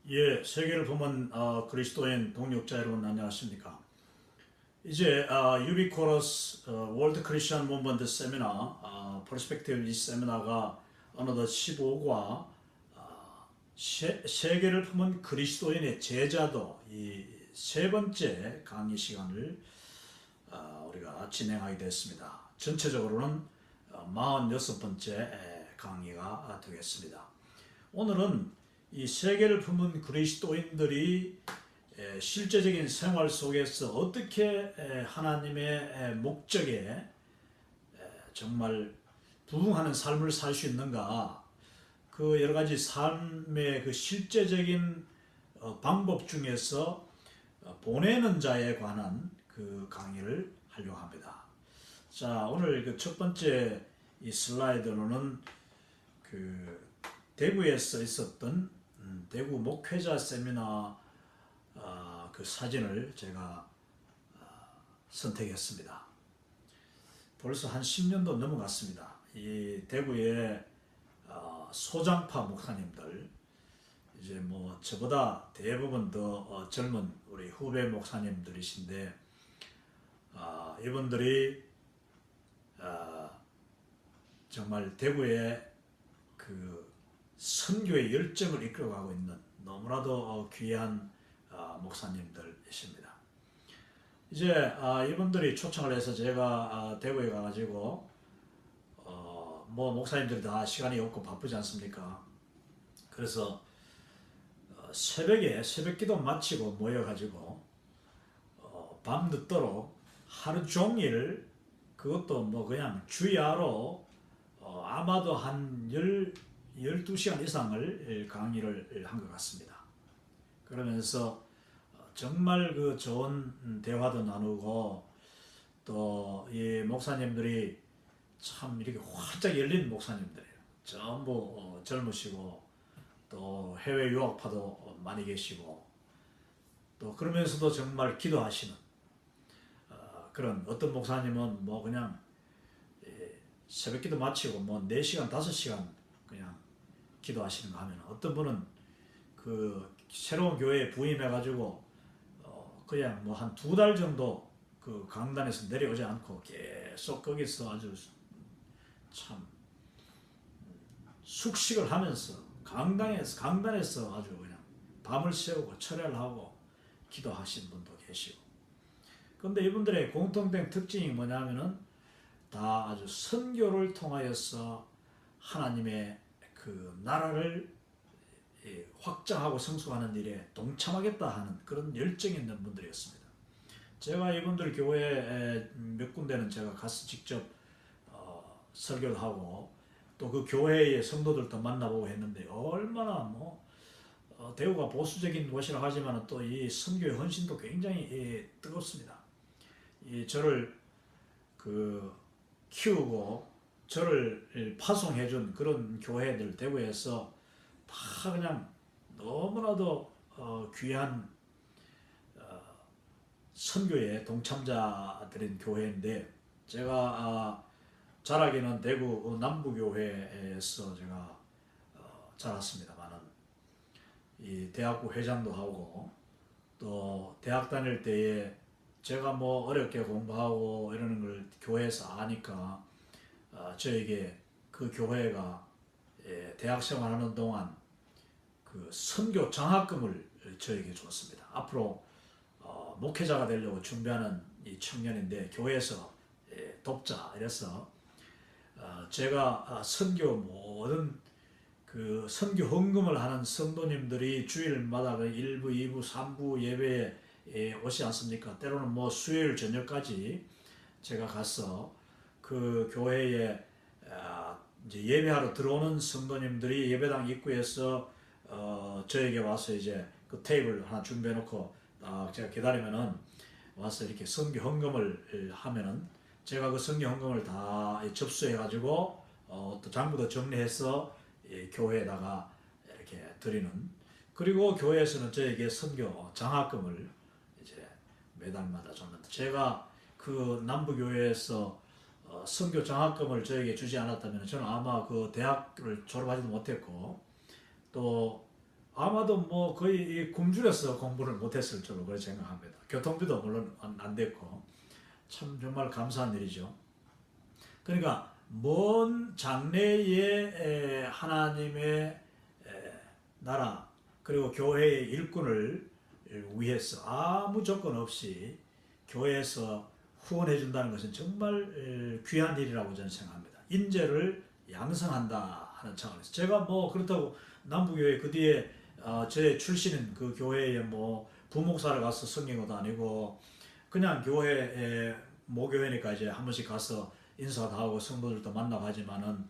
예, 세계를 보면 그리스도인 동역자 여러분 안녕하십니까? 이제 유비코러스 월드 크리스천 무브먼트 세미나 퍼스펙티브 이 세미나가 어느덧 15과 세계를 품은 그리스도인의 제자도 이 세 번째 강의 시간을 우리가 진행하게 됐습니다. 전체적으로는 46번째 강의가 되겠습니다. 오늘은 이 세계를 품은 그리스도인들이 실제적인 생활 속에서 어떻게 하나님의 목적에 정말 부응하는 삶을 살 수 있는가, 그 여러 가지 삶의 그 실제적인 방법 중에서 보내는 자에 관한 그 강의를 하려고 합니다. 자, 오늘 그 첫 번째 이 슬라이드로는 그 대구에서 있었던 대구 목회자 세미나 그 사진을 제가 선택했습니다. 벌써 한 10년도 넘어갔습니다. 이 대구의 소장파 목사님들, 이제 뭐 저보다 대부분 더 젊은 우리 후배 목사님들이신데 이분들이 정말 대구의 그 선교의 열정을 이끌어가고 있는 너무나도 귀한 목사님들이십니다. 이제 이분들이 초청을 해서 제가 대구에 가가지고 뭐 목사님들이 다 시간이 없고 바쁘지 않습니까? 그래서 새벽에 새벽기도 마치고 모여가지고 밤 늦도록 하루 종일, 그것도 뭐 그냥 주야로 아마도 한 12시간 이상을 강의를 한 것 같습니다. 그러면서 정말 그 좋은 대화도 나누고, 또 이 목사님들이 참 이렇게 활짝 열린 목사님들이에요. 전부 젊으시고 또 해외 유학파도 많이 계시고, 또 그러면서도 정말 기도하시는 그런, 어떤 목사님은 뭐 그냥 새벽기도 마치고 뭐 4시간 5시간 그냥 기도하시는 거 하면, 어떤 분은 그 새로운 교회에 부임해가지고 그냥 뭐 한 2달 정도 그 강단에서 내려오지 않고 계속 거기서 아주 참 숙식을 하면서 강단에서 아주 그냥 밤을 새우고 철야를 하고 기도하신 분도 계시고. 그런데 이분들의 공통된 특징이 뭐냐면은 다 아주 선교를 통하여서 하나님의 그 나라를 확장하고 성숙하는 일에 동참하겠다 하는 그런 열정이 있는 분들이었습니다. 제가 이분들 교회 몇 군데는 제가 가서 직접 설교도 하고 또 그 교회의 성도들도 만나보고 했는데, 얼마나 뭐 대구가 보수적인 곳이라 하지만 또 이 선교의 헌신도 굉장히 뜨겁습니다. 이 저를 그 키우고 저를 파송해준 그런 교회들, 대구에서 다 그냥 너무나도 귀한 선교의 동참자들인 교회인데, 제가 자라기는 대구 남부교회에서 제가 자랐습니다만은, 이 대학부 회장도 하고 또 대학 다닐 때에 제가 뭐 어렵게 공부하고 이러는 걸 교회에서 아니까 저에게 그 교회가 대학 생활하는 동안 그 선교 장학금을 저에게 줬습니다. 앞으로 목회자가 되려고 준비하는 이 청년인데 교회에서 돕자 이래서 제가 선교 모든 그 선교 헌금을 하는 성도님들이 주일마다 그 1부, 2부, 3부 예배에 오지 않습니까? 때로는 뭐 수요일 저녁까지 제가 가서 그 교회에 이제 예배하러 들어오는 성도님들이 예배당 입구에서 저에게 와서 이제 그 테이블 하나 준비해 놓고 제가 기다리면은 와서 이렇게 선교 헌금을 하면은 제가 그 선교 헌금을 다 접수해 가지고 또 장부도 정리해서 교회에다가 이렇게 드리는, 그리고 교회에서는 저에게 선교 장학금을 이제 매달마다 줬는데, 제가 그 남부교회에서 선교 장학금을 저에게 주지 않았다면 저는 아마 그 대학을 졸업하지도 못했고 또 아마도 뭐 거의 이 굶주려서 공부를 못했을 줄로 그렇게 생각합니다. 교통비도 물론 안 됐고 참 정말 감사한 일이죠. 그러니까 먼 장래에 하나님의 나라 그리고 교회의 일꾼을 위해서 아무 조건 없이 교회에서 후원해 준다는 것은 정말 귀한 일이라고 저는 생각합니다. 인재를 양성한다 하는 차원에서 제가 뭐 그렇다고 남부교회 그 뒤에 제 출신인 그 교회에 뭐 부목사를 가서 섬긴 것도 아니고 그냥 교회 모교회니까 이제 한 번씩 가서 인사도 하고 성도들도 만나고 하지만은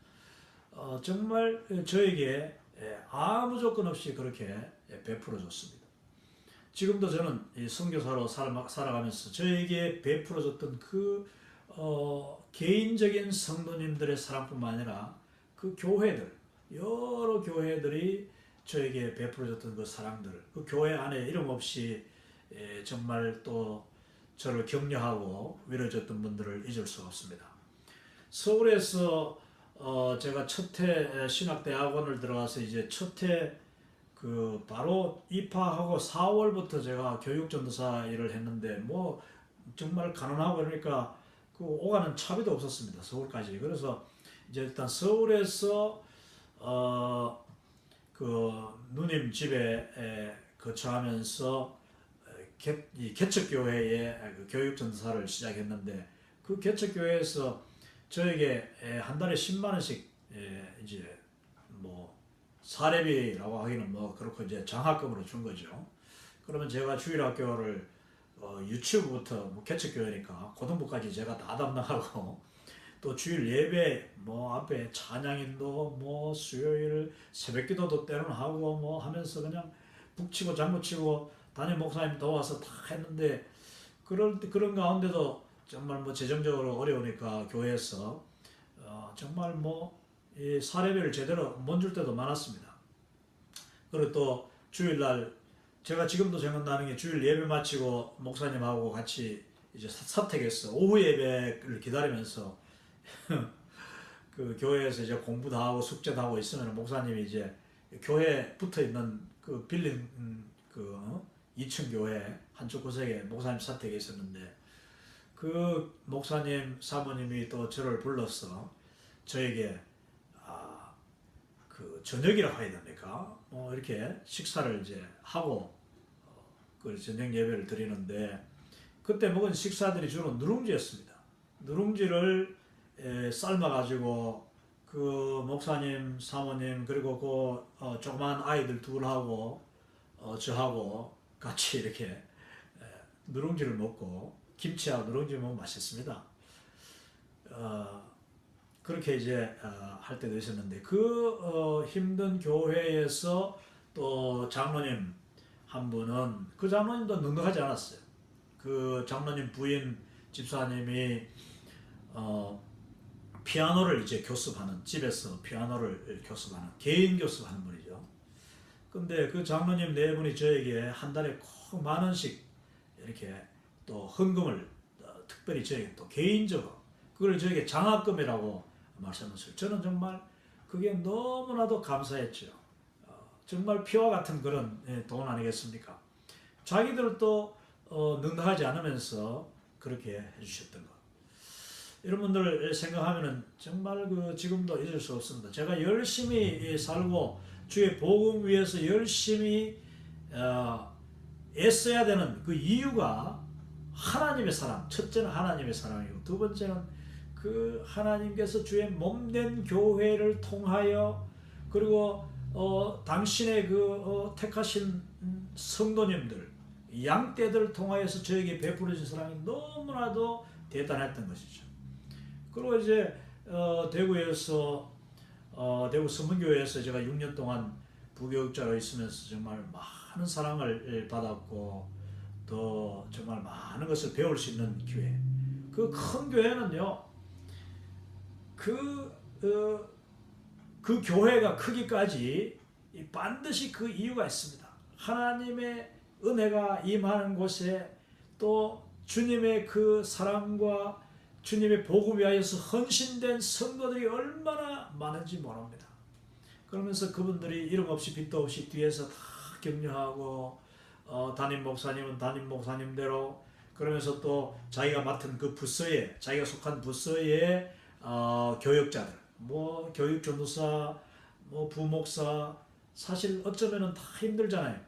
정말 저에게 아무 조건 없이 그렇게 베풀어 줬습니다. 지금도 저는 이 선교사로 살아가면서 저에게 베풀어 줬던 그 개인적인 성도님들의 사랑뿐만 아니라 그 교회들 여러 교회들이 저에게 베풀어 줬던 그 사랑들 그 교회 안에 이름 없이 정말 또 저를 격려하고 위로해줬던 분들을 잊을 수가 없습니다. 서울에서 제가 첫해 신학대학원을 들어가서 이제 첫해 그 바로 입학하고 4월부터 제가 교육전도사 일을 했는데 뭐 정말 가난하고 그러니까 그 오가는 차비도 없었습니다. 서울까지. 그래서 이제 일단 서울에서 그 누님 집에 거처하면서 이 개척교회의 그 교육전도사를 시작했는데 그 개척교회에서 저에게 한 달에 10만 원씩 이제 뭐 사례비라고 하기는 뭐 그렇고 이제 장학금으로 준 거죠. 그러면 제가 주일학교를 유치부부터 뭐 개척교회니까 고등부까지 제가 다 담당하고 또 주일 예배 뭐 앞에 찬양인도 뭐 수요일 새벽기도도 때로는 하고 뭐 하면서 그냥 북치고 장구치고 담임 목사님 도와서 다 했는데 그런 가운데도 정말 뭐 재정적으로 어려우니까 교회에서 정말 뭐 이 사례비를 제대로 못 줄 때도 많았습니다. 그리고 또 주일날 제가 지금도 생각나는 게 주일 예배 마치고 목사님하고 같이 이제 사택에서 오후 예배를 기다리면서 그 교회에서 이제 공부도 하고 숙제도 하고 있으면 목사님이 이제 교회에 붙어 있는 그 빌린 그 2층 교회 한쪽 구석에 목사님 사택에 있었는데 그 목사님 사모님이 또 저를 불러서 저에게 그 저녁이라고 해야 됩니까? 이렇게 식사를 이제 하고 그 저녁 예배를 드리는데 그때 먹은 식사들이 주로 누룽지였습니다. 누룽지를 삶아가지고 그 목사님 사모님 그리고 그 조그만 아이들 둘하고 저하고 같이 이렇게 누룽지를 먹고 김치하고 누룽지 먹으면 맛있습니다. 그렇게 이제 할 때도 있었는데 그 힘든 교회에서 또 장로님 한 분은 그 장로님도 넉넉하지 않았어요. 그 장로님 부인 집사님이 피아노를 이제 교습하는 집에서 피아노를 교습하는 개인 교습하는 분이죠. 근데 그 장로님 네 분이 저에게 한 달에 꼭 10,000원씩 이렇게 또 헌금을 특별히 저에게 또 개인적으로 그걸 저에게 장학금이라고 말씀하셨어요. 저는 정말 그게 너무나도 감사했죠. 정말 피와 같은 그런 돈 아니겠습니까? 자기들도 넉넉하지 않으면서 그렇게 해주셨던 것. 여러분들 생각하면은 정말 그 지금도 잊을 수 없습니다. 제가 열심히 살고 주의 복음 위해서 열심히 애써야 되는 그 이유가 하나님의 사랑. 첫째는 하나님의 사랑이고 두 번째는 그 하나님께서 주의 몸된 교회를 통하여 그리고 당신의 그 택하신 성도님들 양떼들을 통하여서 저에게 베풀어진 사랑이 너무나도 대단했던 것이죠. 그리고 이제 대구에서 대구 서문교회에서 제가 6년 동안 부교육자로 있으면서 정말 많은 사랑을 받았고 또 정말 많은 것을 배울 수 있는 기회. 그 큰 교회는요. 그 교회가 크기까지 반드시 그 이유가 있습니다. 하나님의 은혜가 임하는 곳에 또 주님의 그 사랑과 주님의 복음 위하여서 헌신된 성도들이 얼마나 많은지 모릅니다. 그러면서 그분들이 이름 없이 빚도 없이 뒤에서 다 격려하고 담임 목사님은 담임 목사님대로 그러면서 또 자기가 맡은 그 부서에 자기가 속한 부서의 교역자들 뭐 교육 전도사 뭐 부목사 사실 어쩌면은 다 힘들잖아요.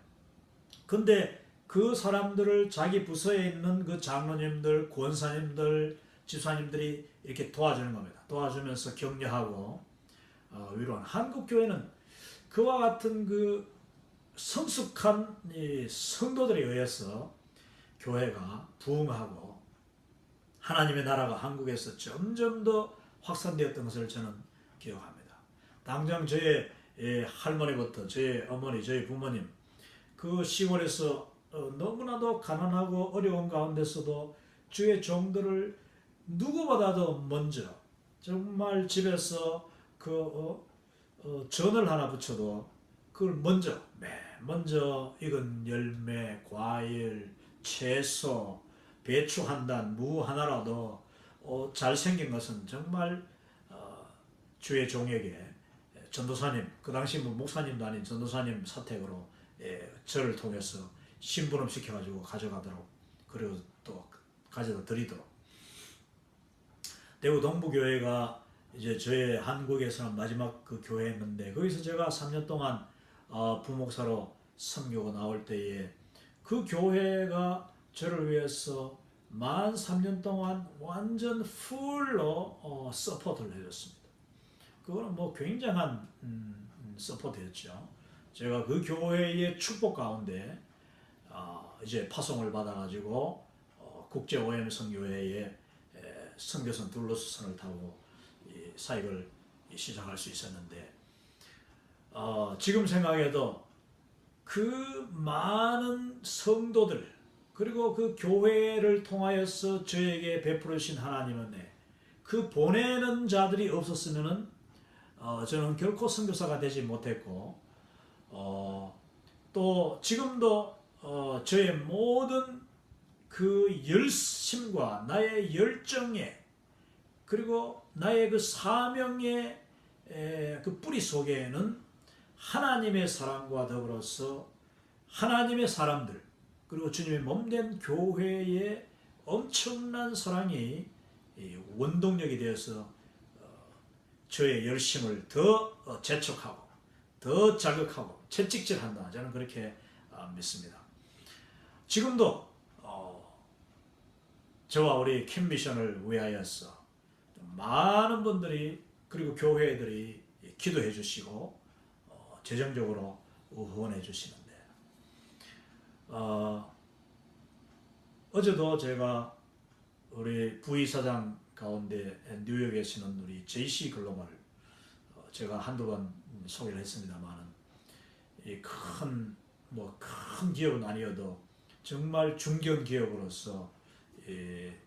근데 그 사람들을 자기 부서에 있는 그 장로님들, 권사님들, 집사님들이 이렇게 도와주는 겁니다. 도와주면서 격려하고 위로하는 한국 교회는 그와 같은 그 성숙한 이 성도들에 의해서 교회가 부흥하고 하나님의 나라가 한국에서 점점 더 확산되었던 것을 저는 기억합니다. 당장 저의 할머니부터 저의 어머니, 저희 부모님 그 시골에서 너무나도 가난하고 어려운 가운데서도 주의 종들을 누구보다도 먼저 정말 집에서 전을 하나 붙여도 그걸 먼저 익은 열매, 과일, 채소, 배추 한 단, 무 하나라도 잘생긴 것은 정말 주의 종에게 전도사님, 그 당시 뭐 목사님도 아닌 전도사님 사택으로 절을 통해서 심부름 시켜가지고 가져가도록 그리고 또 가져다 드리도록 대구 동부교회가 이제 저의 한국에서는 마지막 그 교회였는데 거기서 제가 3년 동안 부목사로 섬기고 나올 때에 그 교회가 저를 위해서 만 3년 동안 완전 풀로 서포트를 해줬습니다. 그거는 뭐 굉장한 서포트였죠. 제가 그 교회의 축복 가운데 이제 파송을 받아가지고 국제 OM 선교회에 선교선 둘러스선을 타고 이 사역을 시작할 수 있었는데 지금 생각해도 그 많은 성도들 그리고 그 교회를 통하여서 저에게 베풀으신 하나님의 은혜 그 보내는 자들이 없었으면은 저는 결코 선교사가 되지 못했고 또 지금도 저의 모든 그 열심과 나의 열정에 그리고 나의 그 사명의 그 뿌리 속에는 하나님의 사랑과 더불어서 하나님의 사람들 그리고 주님의 몸된 교회의 엄청난 사랑이 원동력이 되어서 저의 열심을 더 재촉하고 더 자극하고 채찍질한다. 저는 그렇게 믿습니다. 지금도 저와 우리 킴미션을 위하여서 많은 분들이 그리고 교회들이 기도해 주시고 재정적으로 후원해 주시는데 어제도 제가 우리 부이사장 가운데 뉴욕에 계시는 우리 JC 글로벌 제가 한두 번 소개를 했습니다만은 큰 기업은 아니어도 정말 중견 기업으로서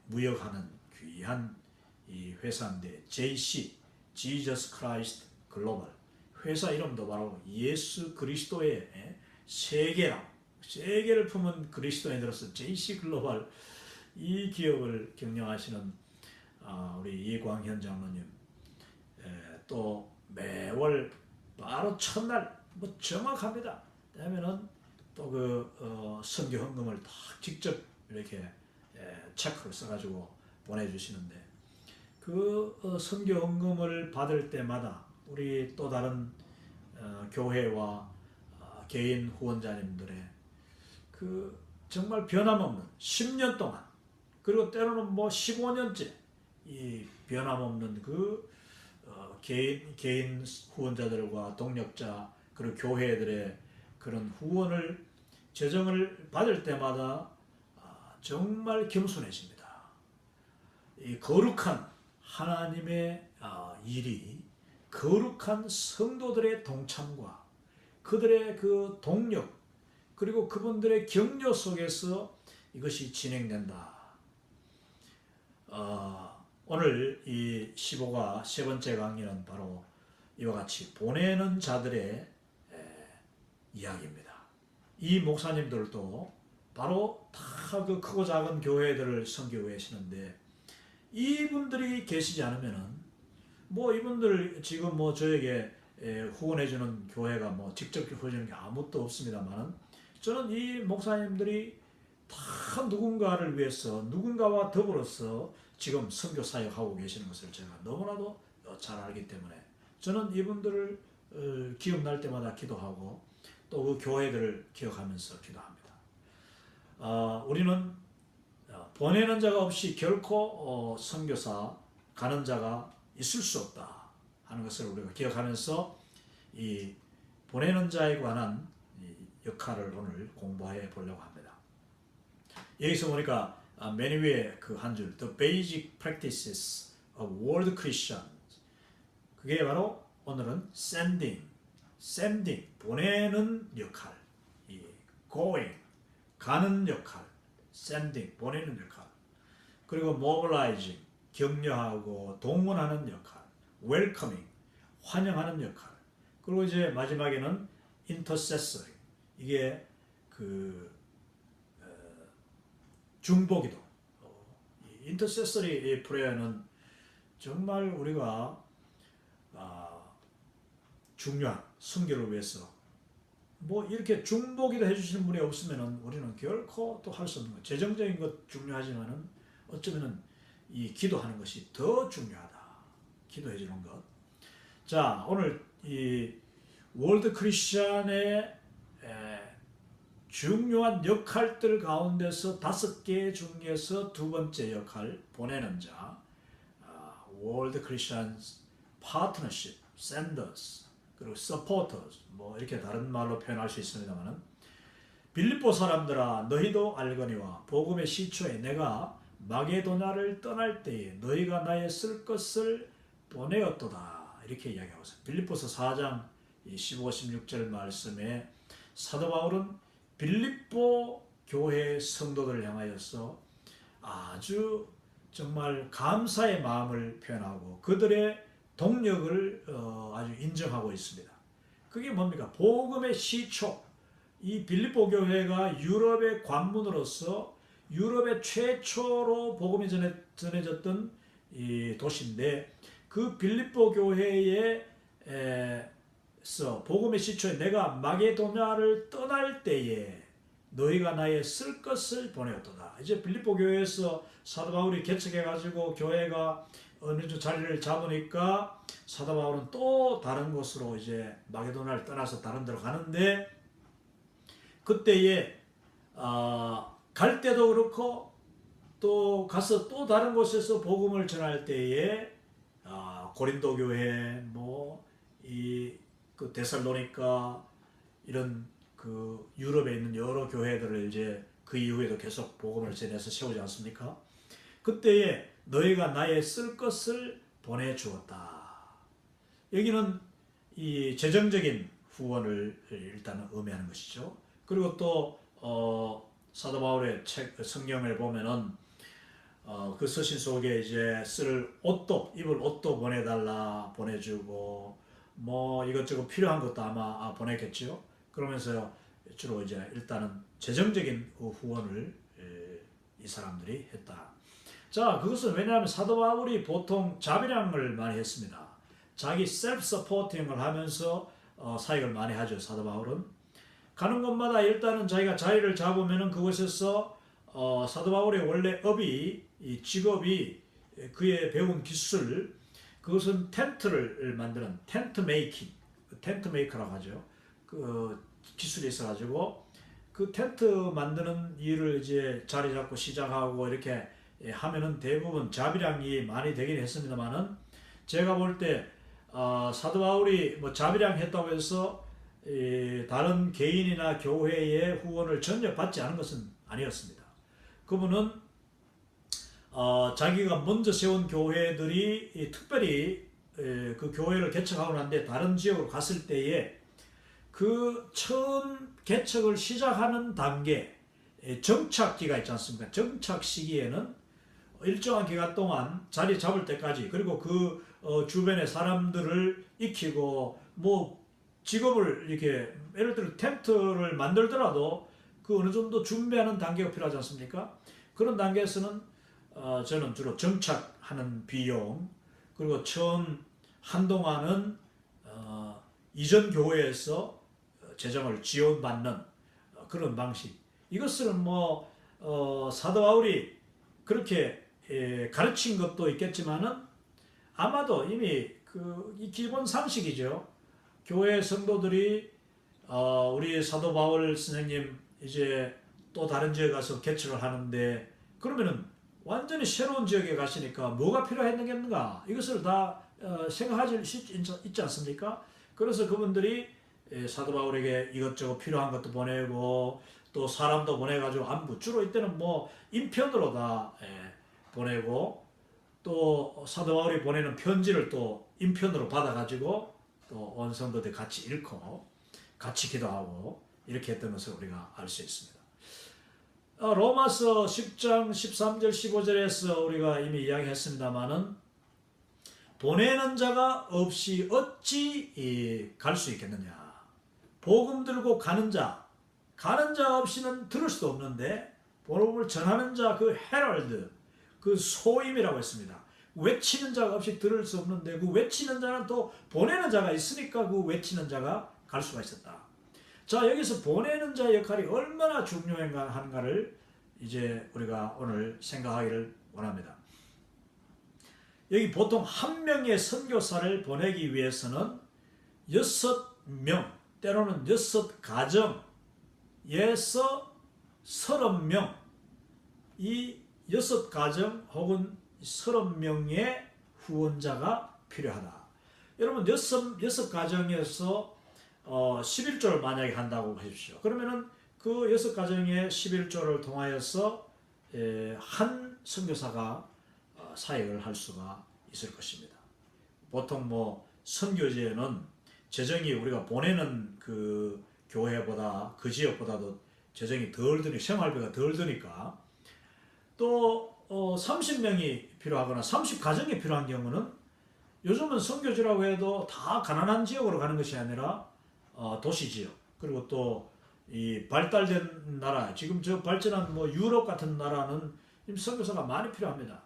무역하는 귀한 이 회사인데 JC Jesus Christ 글로벌 회사 이름도 바로 예수 그리스도의 세계를 품은 그리스도인으로서 JC 글로벌 이 기업을 경영하시는 우리 이광현 장로님 또 매월 바로 첫날 정확합니다. 왜냐면은 또 그 선교 헌금을 다 직접 이렇게 체크를 써가지고 보내주시는데 그 선교 헌금을 받을 때마다 우리 또 다른 교회와 개인 후원자님들의 그 정말 변함없는 10년 동안 그리고 때로는 15년째 이 변함없는 그 개인 후원자들과 동력자 그리고 교회들의 그런 후원을 재정을 받을 때마다 정말 겸손해집니다. 이 거룩한 하나님의 일이 거룩한 성도들의 동참과 그들의 그 동력 그리고 그분들의 격려 속에서 이것이 진행된다. 오늘 이 15가 세 번째 강의는 바로 이와 같이 보내는 자들의 이야기입니다. 이 목사님들도 바로 다 그 크고 작은 교회들을 섬기고 계시는데 이분들이 계시지 않으면은 이분들 지금 저에게 후원해주는 교회가 뭐 직접 후원해주는 게 아무것도 없습니다만은 저는 이 목사님들이 다 누군가를 위해서 누군가와 더불어서 지금 선교 사역하고 계시는 것을 제가 너무나도 잘 알기 때문에 저는 이분들을 기억날 때마다 기도하고 또 그 교회들을 기억하면서 기도합니다. 우리는 보내는 자가 없이 결코 선교사 가는 자가 있을 수 없다 하는 것을 우리가 기억하면서 이 보내는 자에 관한 역할을 오늘 공부해 보려고 합니다. 여기서 보니까 맨 위에 그 한 줄 The Basic Practices of World Christians 그게 바로 오늘은 sending 보내는 역할, 이 going 가는 역할, sending 보내는 역할, 그리고 mobilizing 격려하고 동원하는 역할, welcoming 환영하는 역할, 그리고 이제 마지막에는 intercessory 이게 그 중보기도. intercessory prayer는 정말 우리가 중요한 선교를 위해서 뭐 이렇게 중보기도 해주시는 분이 없으면은 우리는 결코 또 할 수 없는 것. 재정적인 것 중요하지만은 어쩌면은 이 기도하는 것이 더 중요하다. 기도해 주는 것. 자, 오늘 이 월드 크리스천의 중요한 역할들 가운데서 5개 중에서 두 번째 역할 보내는 자, 월드 크리스천 파트너십, 샌더스 그리고 서포터스 뭐 이렇게 다른 말로 표현할 수 있습니다만은 빌립보 사람들아 너희도 알거니와 복음의 시초에 내가 마게도냐를 떠날 때에 너희가 나의 쓸 것을 보내었도다 이렇게 이야기하고 있어요. 빌립보서 4장 15, 16절 말씀에 사도 바울은 빌립보 교회 성도들을 향하여서 아주 정말 감사의 마음을 표현하고 그들의 동력을 아주 인정하고 있습니다. 그게 뭡니까? 복음의 시초. 이 빌립보 교회가 유럽의 관문으로서 유럽의 최초로 복음이 전해졌던 이 도시인데 그 빌립보 교회에서 복음의 시초에 내가 마게도냐를 떠날 때에 너희가 나의 쓸 것을 보내었도다. 이제 빌립보 교회에서 사도 바울이 개척해가지고 교회가 어느 정도 자리를 잡으니까 사도 바울은 또 다른 곳으로 이제 마게도냐를 떠나서 다른 데로 가는데 그때에 갈 때도 그렇고 또 가서 또 다른 곳에서 복음을 전할 때에 고린도 교회 그 데살로니가 이런 그 유럽에 있는 여러 교회들을 이제 그 이후에도 계속 복음을 전해서 세우지 않습니까? 그때에 너희가 나의 쓸 것을 보내주었다. 여기는 이 재정적인 후원을 일단은 의미하는 것이죠. 그리고 또 사도 바울의 책 성경을 보면은 그 서신 속에 이제 쓸 옷도 입을 옷도 보내주고 뭐 이것저것 필요한 것도 아마 보냈겠죠. 그러면서 주로 이제 일단은 재정적인 후원을 이 사람들이 했다. 자, 그것은 왜냐하면 사도 바울이 보통 자비량을 많이 했습니다. 자기 셀프 서포팅을 하면서 사역을 많이 하죠. 사도 바울은 가는 곳마다 일단은 자기가 자리를 잡으면은 그곳에서 사도 바울의 원래 이 직업이 그의 배운 기술 그것은 텐트를 만드는 텐트 메이커라고 하죠. 그 기술이 있어가지고 그 텐트 만드는 일을 이제 자리 잡고 시작하고 이렇게 하면은 대부분 자비량이 많이 되긴 했습니다만은 제가 볼 때 사도 바울이 뭐 자비량 했다고 해서 다른 개인이나 교회의 후원을 전혀 받지 않은 것은 아니었습니다. 그분은 자기가 먼저 세운 교회들이 특별히 그 교회를 개척하고 난 뒤에 다른 지역으로 갔을 때에 그 처음 개척을 시작하는 단계 정착기가 있지 않습니까? 정착 시기에는 일정한 기간 동안 자리 잡을 때까지 그리고 그 주변의 사람들을 익히고 뭐 직업을 이렇게 예를 들어 텐트를 만들더라도 그 어느 정도 준비하는 단계가 필요하지 않습니까? 그런 단계에서는 저는 주로 정착하는 비용 그리고 처음 한동안은 이전 교회에서 재정을 지원받는 그런 방식. 이것은 뭐 사도 바울이 그렇게 가르친 것도 있겠지만은 아마도 이미 이 기본 상식이죠. 교회 성도들이 우리 사도 바울 선생님 이제 또 다른 지역에 가서 개척을 하는데 그러면은 완전히 새로운 지역에 가시니까 뭐가 필요했는가 이것을 다 생각하실 수 있지 않습니까? 그래서 그분들이 사도 바울에게 이것저것 필요한 것도 보내고 또 사람도 보내가지고 안부 주로 이때는 뭐 인편으로 다 보내고 또 사도 바울이 보내는 편지를 또 인편으로 받아가지고 또 온 성도들 같이 읽고 같이 기도하고 이렇게 했던 것을 우리가 알 수 있습니다. 로마서 10장 13절 15절에서 우리가 이미 이야기했습니다마는 보내는 자가 없이 어찌 갈 수 있겠느냐. 복음 들고 가는 자 없이는 들을 수도 없는데 복음을 전하는 자 그 헤럴드 그 소임이라고 했습니다. 외치는 자가 없이 들을 수 없는데 그 외치는 자는 또 보내는 자가 있으니까 그 외치는 자가 갈 수가 있었다. 자, 여기서 보내는 자의 역할이 얼마나 중요한가를 이제 우리가 오늘 생각하기를 원합니다. 여기 보통 한 명의 선교사를 보내기 위해서는 6명, 때로는 6가정에서 30명, 이 6가정 혹은 30명의 후원자가 필요하다. 여러분 6가정에서 11조를 만약에 한다고 하십시오. 그러면은 그 6가정의 11조를 통하여서 한 선교사가 사역을 할 수가 있을 것입니다. 보통 뭐 선교지에는 재정이 우리가 보내는 그 교회보다 그 지역보다도 재정이 덜 드니 생활비가 덜 드니까 또 30명이 필요하거나 30가정이 필요한 경우는 요즘은 선교지라고 해도 다 가난한 지역으로 가는 것이 아니라 도시 지역 그리고 또 이 발달된 나라 지금 저 발전한 뭐 유럽 같은 나라는 선교사가 많이 필요합니다.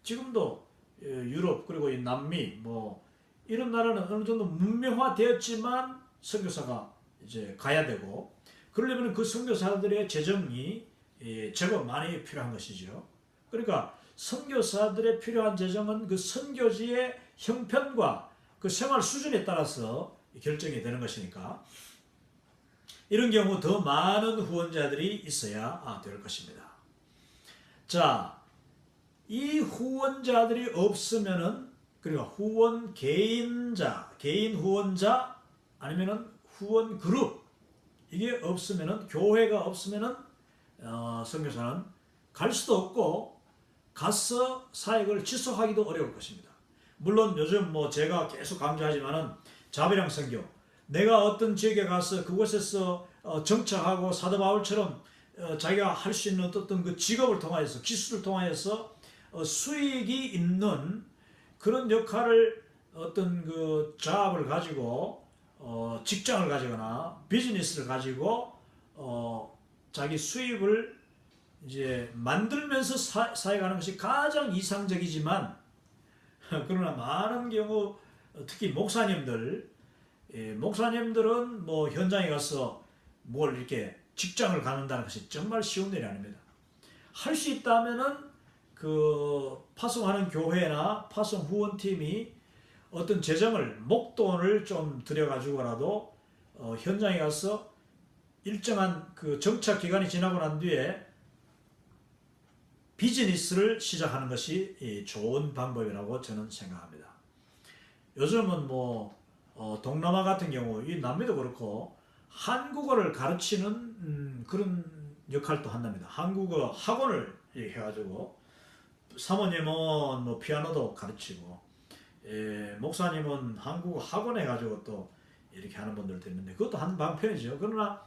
지금도 유럽 그리고 이 남미 뭐 이런 나라는 어느 정도 문명화되었지만 선교사가 이제 가야 되고 그러려면 그 선교사들의 재정이 제법 많이 필요한 것이죠. 그러니까 선교사들의 필요한 재정은 그 선교지의 형편과 그 생활 수준에 따라서 결정이 되는 것이니까 이런 경우 더 많은 후원자들이 있어야 될 것입니다. 자, 이 후원자들이 없으면은 그러니까 후원 개인자, 개인 후원자 아니면은 후원 그룹 이게 없으면은 교회가 없으면은 선교사는 갈 수도 없고 가서 사역을 지속하기도 어려울 것입니다. 물론 요즘 뭐 제가 계속 강조하지만은 자비랑 선교 내가 어떤 지역에 가서 그곳에서 정착하고 사도 바울처럼 자기가 할 수 있는 어떤 그 직업을 통하여서 기술을 통하여서 수익이 있는 그런 역할을 어떤 그 잡을 가지고 직장을 가지거나 비즈니스를 가지고 자기 수입을 이제 만들면서 사역하는 것이 가장 이상적이지만 그러나 많은 경우 특히 목사님들은 뭐 현장에 가서 뭘 이렇게 직장을 갖는다는 것이 정말 쉬운 일이 아닙니다. 할 수 있다면은 그 파송하는 교회나 파송 후원팀이 어떤 재정을 목돈을 좀 들여가지고라도 현장에 가서 일정한 그 정착 기간이 지나고 난 뒤에 비즈니스를 시작하는 것이 좋은 방법이라고 저는 생각합니다. 요즘은 뭐 동남아 같은 경우 이 남미도 그렇고 한국어를 가르치는 그런 역할도 한답니다. 한국어 학원을 해가지고 사모님은 뭐 피아노도 가르치고 목사님은 한국어 학원 해가지고 또 이렇게 하는 분들도 있는데 그것도 한 방편이죠. 그러나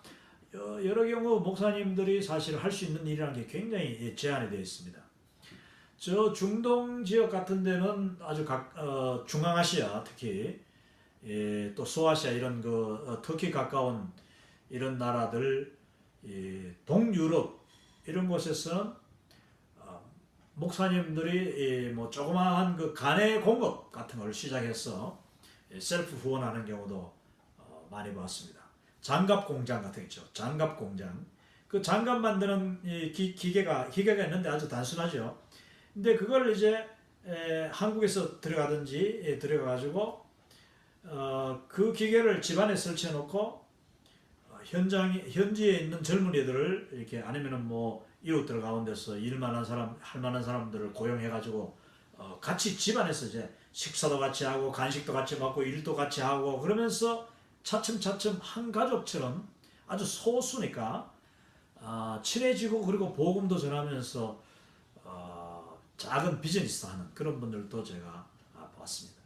여러 경우 목사님들이 사실 할 수 있는 일이라는 게 굉장히 제한이 되어 있습니다. 저 중동 지역 같은 데는 아주 중앙아시아 특히 또 소아시아 이런 그 터키 가까운 이런 나라들 동유럽 이런 곳에서는 목사님들이 뭐 조그마한 그 간의 공급 같은 걸 시작해서 셀프 후원하는 경우도 많이 봤습니다. 장갑 공장 같은 거 있죠. 장갑 공장. 그 장갑 만드는 이 기계가 있는데 아주 단순하죠. 근데 그걸 이제 한국에서 들어가가지고 그 기계를 집안에 설치해 놓고 현지에 있는 젊은이들을 이렇게 아니면은 뭐 이웃들 가운데서 일만한 사람, 할 만한 사람들을 고용해가지고 같이 집안에서 이제 식사도 같이 하고 간식도 같이 먹고 일도 같이 하고 그러면서 차츰차츰 한 가족처럼 아주 소수니까 친해지고 그리고 복음도 전하면서 작은 비즈니스 하는 그런 분들도 제가 봤습니다.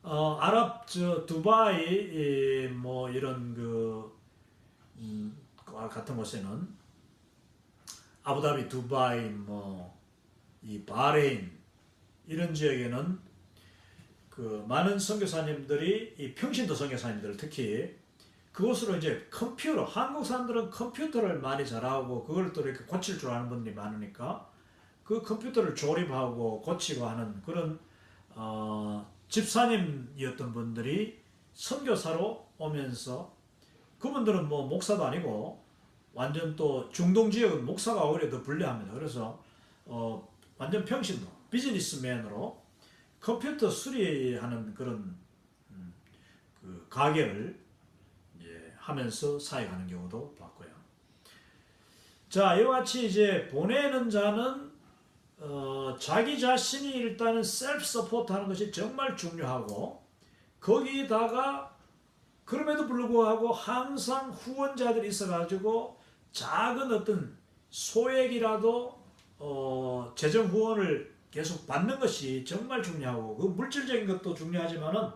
아랍 두바이 뭐 이런 같은 곳에는 아부다비, 두바이, 뭐 이 바레인 이런 지역에는 그 많은 선교사님들이 이 평신도 선교사님들 특히 그곳으로 이제 컴퓨터 한국 사람들은 컴퓨터를 많이 잘하고 그걸 또 이렇게 고칠 줄 아는 분들이 많으니까 그 컴퓨터를 조립하고 고치고 하는 그런 집사님이었던 분들이 선교사로 오면서 그분들은 뭐 목사도 아니고 완전 또 중동 지역은 목사가 오히려 더 불리합니다. 그래서 완전 평신도 비즈니스맨으로 컴퓨터 수리하는 그런 그 가게를 이제 하면서 사역하는 경우도 봤고요. 자, 이와 같이 이제 보내는 자는 자기 자신이 일단은 셀프 서포트 하는 것이 정말 중요하고 거기다가 그럼에도 불구하고 항상 후원자들이 있어가지고 작은 어떤 소액이라도 재정 후원을 계속 받는 것이 정말 중요하고 그 물질적인 것도 중요하지만은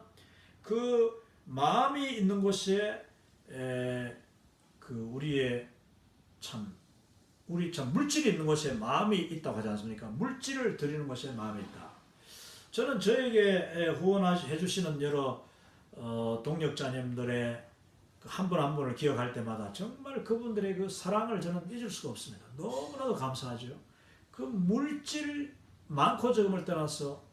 그 마음이 있는 곳에 그 우리 참 물질이 있는 곳에 마음이 있다고 하지 않습니까? 물질을 드리는 곳에 마음이 있다. 저는 저에게 후원해 주시는 여러 동력자님들의 한 분 한 분을 기억할 때마다 정말 그분들의 그 사랑을 저는 잊을 수가 없습니다. 너무나도 감사하죠. 그 물질 많고 적음을 떠나서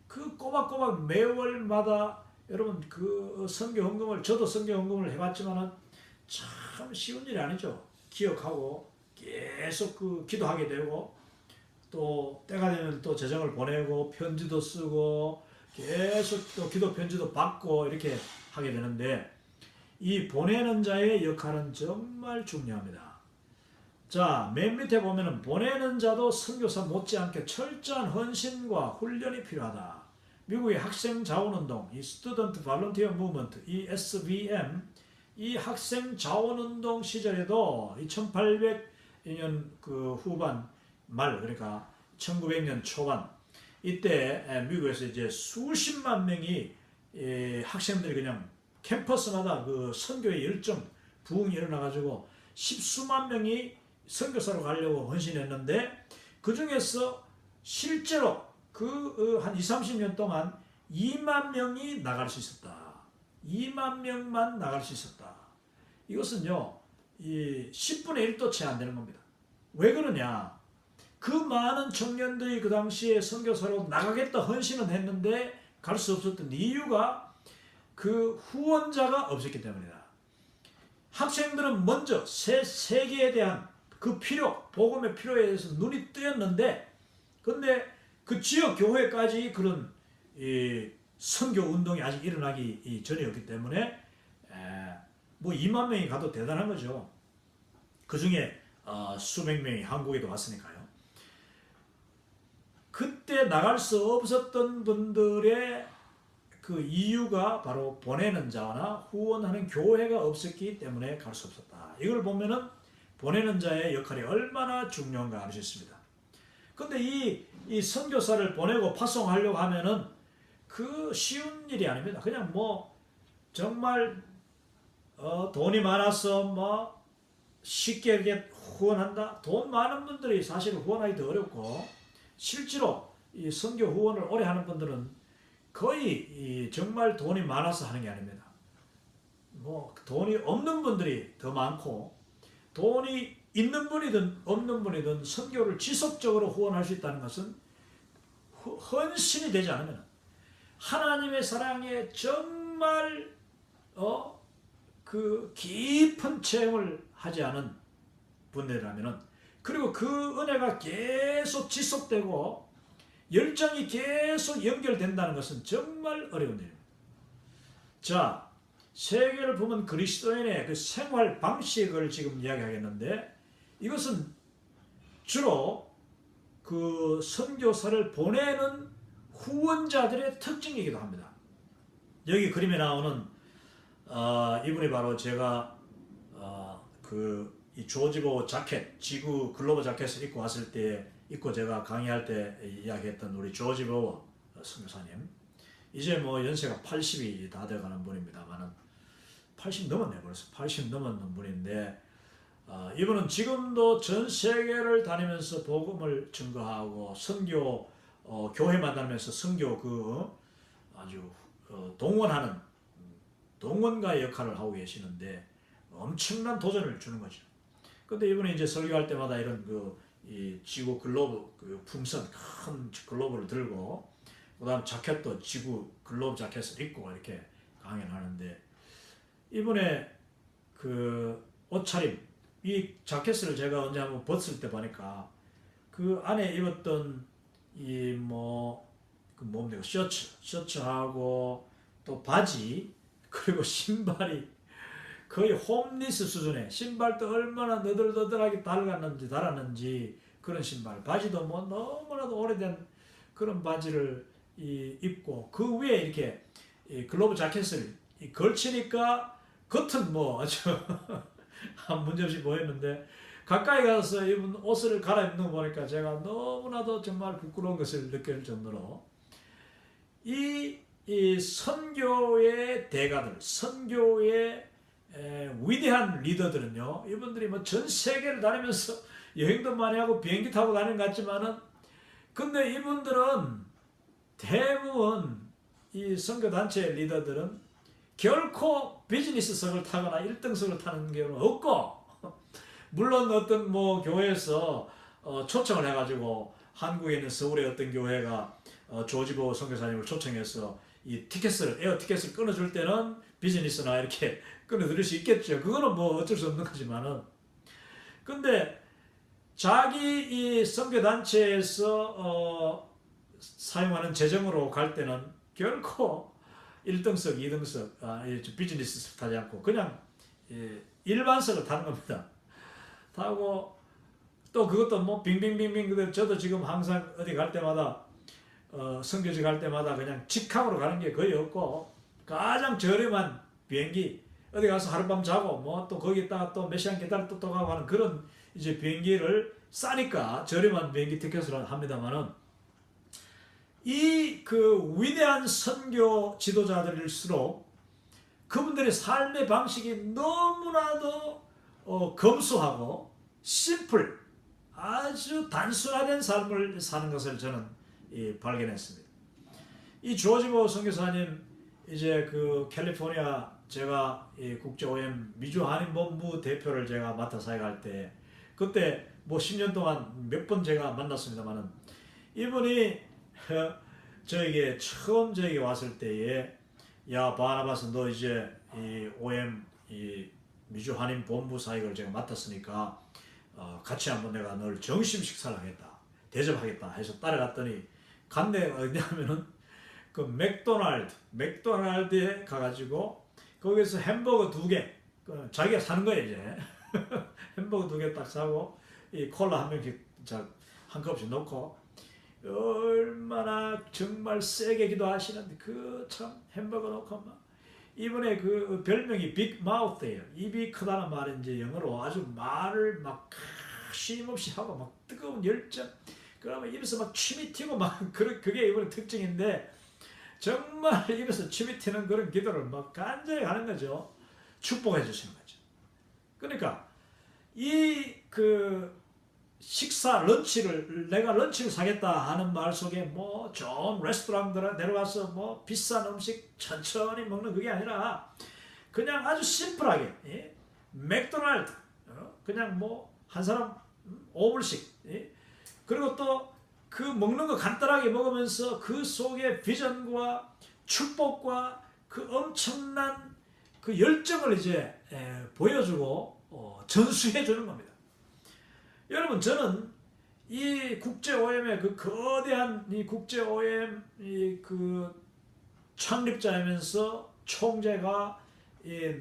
그 꼬박꼬박 매월마다 여러분 그 선교 헌금을 저도 선교 헌금을 해봤지만은 참 쉬운 일이 아니죠. 기억하고 계속 그 기도하게 되고 또 때가 되면 또 재정을 보내고 편지도 쓰고 계속 또 기도 편지도 받고 이렇게 하게 되는데 이 보내는 자의 역할은 정말 중요합니다. 자, 맨 밑에 보면은 보내는 자도 선교사 못지않게 철저한 헌신과 훈련이 필요하다. 미국의 학생 자원운동, 이 Student Volunteer Movement, 이 SVM, 이 학생 자원운동 시절에도 1800년 그 후반 말 그러니까 1900년 초반 이때 미국에서 이제 수십만 명이 학생들이 그냥 캠퍼스마다 그 선교의 열정 부흥이 일어나가지고 십수만 명이 선교사로 가려고 헌신했는데 그 중에서 실제로 그 한 20-30년 동안 2만 명이 나갈 수 있었다. 2만 명만 나갈 수 있었다. 이것은요, 이 10분의 1도 채 안 되는 겁니다. 왜 그러냐? 그 많은 청년들이 그 당시에 선교사로 나가겠다 헌신은 했는데 갈 수 없었던 이유가 그 후원자가 없었기 때문이다. 학생들은 먼저 세계에 대한 그 필요, 복음의 필요에 대해서 눈이 뜨였는데 근데 그 지역 교회까지 그런 선교 운동이 아직 일어나기 전이었기 때문에 뭐 2만 명이 가도 대단한 거죠. 그 중에 수백 명이 한국에도 왔으니까요. 그때 나갈 수 없었던 분들의 그 이유가 바로 보내는 자나 후원하는 교회가 없었기 때문에 갈 수 없었다. 이걸 보면은 보내는 자의 역할이 얼마나 중요한가 알 수 있습니다. 근데 이 선교사를 보내고 파송하려고 하면은 그 쉬운 일이 아닙니다. 그냥 뭐 정말 돈이 많아서 뭐 쉽게 이렇게 후원한다. 돈 많은 분들이 사실 후원하기 더 어렵고 실제로 이 선교 후원을 오래 하는 분들은 거의 정말 돈이 많아서 하는 게 아닙니다. 뭐 돈이 없는 분들이 더 많고 돈이 있는 분이든 없는 분이든 선교를 지속적으로 후원할 수 있다는 것은 헌신이 되지 않으면 하나님의 사랑에 정말 그 깊은 체험을 하지 않은 분들이라면은, 그리고 그 은혜가 계속 지속되고 열정이 계속 연결된다는 것은 정말 어려운 일입니다. 자, 세계를 보면 그리스도인의 그 생활 방식을 지금 이야기하겠는데, 이것은 주로 그 선교사를 보내는 후원자들의 특징이기도 합니다. 여기 그림에 나오는 이분이 바로 제가 이 조지보 자켓, 지구 글로벌 자켓을 입고 왔을 때, 입고 제가 강의할 때 이야기했던 우리 조지보 선교사님. 이제 뭐 연세가 80이 다 돼가는 분입니다만은, 80 넘었네, 벌써 80 넘었는 분인데, 이분은 지금도 전 세계를 다니면서 복음을 증거하고 선교, 교회 만나면서 선교 아주 동원하는 동원가의 역할을 하고 계시는데, 엄청난 도전을 주는 거죠. 근데 이분이 이제 설교할 때마다 이런 이 지구 글로브 풍선 큰 글로브를 들고, 그다음 자켓도 지구 글로브 자켓을 입고 이렇게 강연을 하는데, 이분의 그 옷차림, 이 자켓을 제가 언제 한번 벗을 때 보니까 그 안에 입었던 뭡니까, 셔츠하고 또 바지, 그리고 신발이 거의 홈리스 수준의, 신발도 얼마나 너덜너덜하게 달았는지 그런 신발, 바지도 뭐 너무나도 오래된 그런 바지를 입고, 그 위에 이렇게 글로브 자켓을 걸치니까 겉은 뭐 아주 문제없이 보였는데, 가까이 가서 입은 옷을 갈아입는 거 보니까 제가 너무나도 정말 부끄러운 것을 느낄 정도로, 이 선교의 대가들, 선교의 위대한 리더들은요, 이분들이 뭐 전 세계를 다니면서 여행도 많이 하고 비행기 타고 다니는 것 같지만은, 근데 이분들은 대부분 이 선교단체 리더들은 결코 비즈니스석을 타거나 1등석을 타는 경우는 없고, 물론 어떤 뭐 교회에서 초청을 해가지고, 한국에 있는 서울의 어떤 교회가 조지보 선교사님을 초청해서 이 에어 티켓을 끊어줄 때는 비즈니스나 이렇게 끊어드릴 수 있겠죠. 그거는 뭐 어쩔 수 없는 거지만은, 근데 자기 이 선교단체에서 사용하는 재정으로 갈 때는 결코 1등석, 2등석, 비즈니스석 타지 않고 그냥 일반석을 타는 겁니다. 타고 또 그것도 뭐 빙빙빙빙, 저도 지금 항상 어디 갈 때마다 선교지 갈 때마다 그냥 직항으로 가는 게 거의 없고, 가장 저렴한 비행기, 어디 가서 하룻밤 자고 뭐 또 거기 있다가 또 몇 시간 기다려 또 가고 하는 그런 이제 비행기를 싸니까 저렴한 비행기 티켓을 합니다만은, 이 그 위대한 선교 지도자들일수록 그분들의 삶의 방식이 너무나도 검소하고 심플, 아주 단순화된 삶을 사는 것을 저는 발견했습니다. 이 조지보 선교사님, 이제 그 캘리포니아, 제가 국제 OM 미주 한인본부 대표를 제가 맡아서 할 때, 그때 뭐 10년 동안 몇 번 제가 만났습니다만은, 이분이 저에게 처음 왔을 때에, 야 바나바스, 너 이제 이 OM 미주 한인 본부 사역을 제가 맡았으니까 같이 한번 내가 널 점심 식사를 하겠다, 대접하겠다 해서 따라갔더니, 간 데가 어디냐면은 그 맥도날드에 가가지고 거기서 햄버거 2개, 자기가 사는 거예요 이제. 햄버거 2개 딱 사고, 이 콜라 한 병씩 한 컵씩 넣고, 얼마나 정말 세게 기도하시는데, 그 참 햄버거 넣고 막, 이번에 그 별명이 빅 마우스예요. 입이 크다는 말인지 영어로 아주 말을 막 쉼없이 하고 막 뜨거운 열정, 그러면 입에서 막 침이 튀고 막, 그게 이번에 특징인데, 정말 입에서 침이 튀는 그런 기도를 막 간절히 하는 거죠. 축복해 주시는 거죠. 그러니까 식사, 내가 런치를 사겠다 하는 말 속에 뭐 좋은 레스토랑들 내려가서 뭐 비싼 음식 천천히 먹는 그게 아니라, 그냥 아주 심플하게, 맥도날드, 그냥 뭐 한 사람 5불씩, 그리고 또 그 먹는 거 간단하게 먹으면서 그 속에 비전과 축복과 그 엄청난 그 열정을 이제 보여주고 전수해 주는 겁니다. 여러분, 저는 이 국제 OM의 그 거대한 이 국제 OM 그 창립자이면서 총재가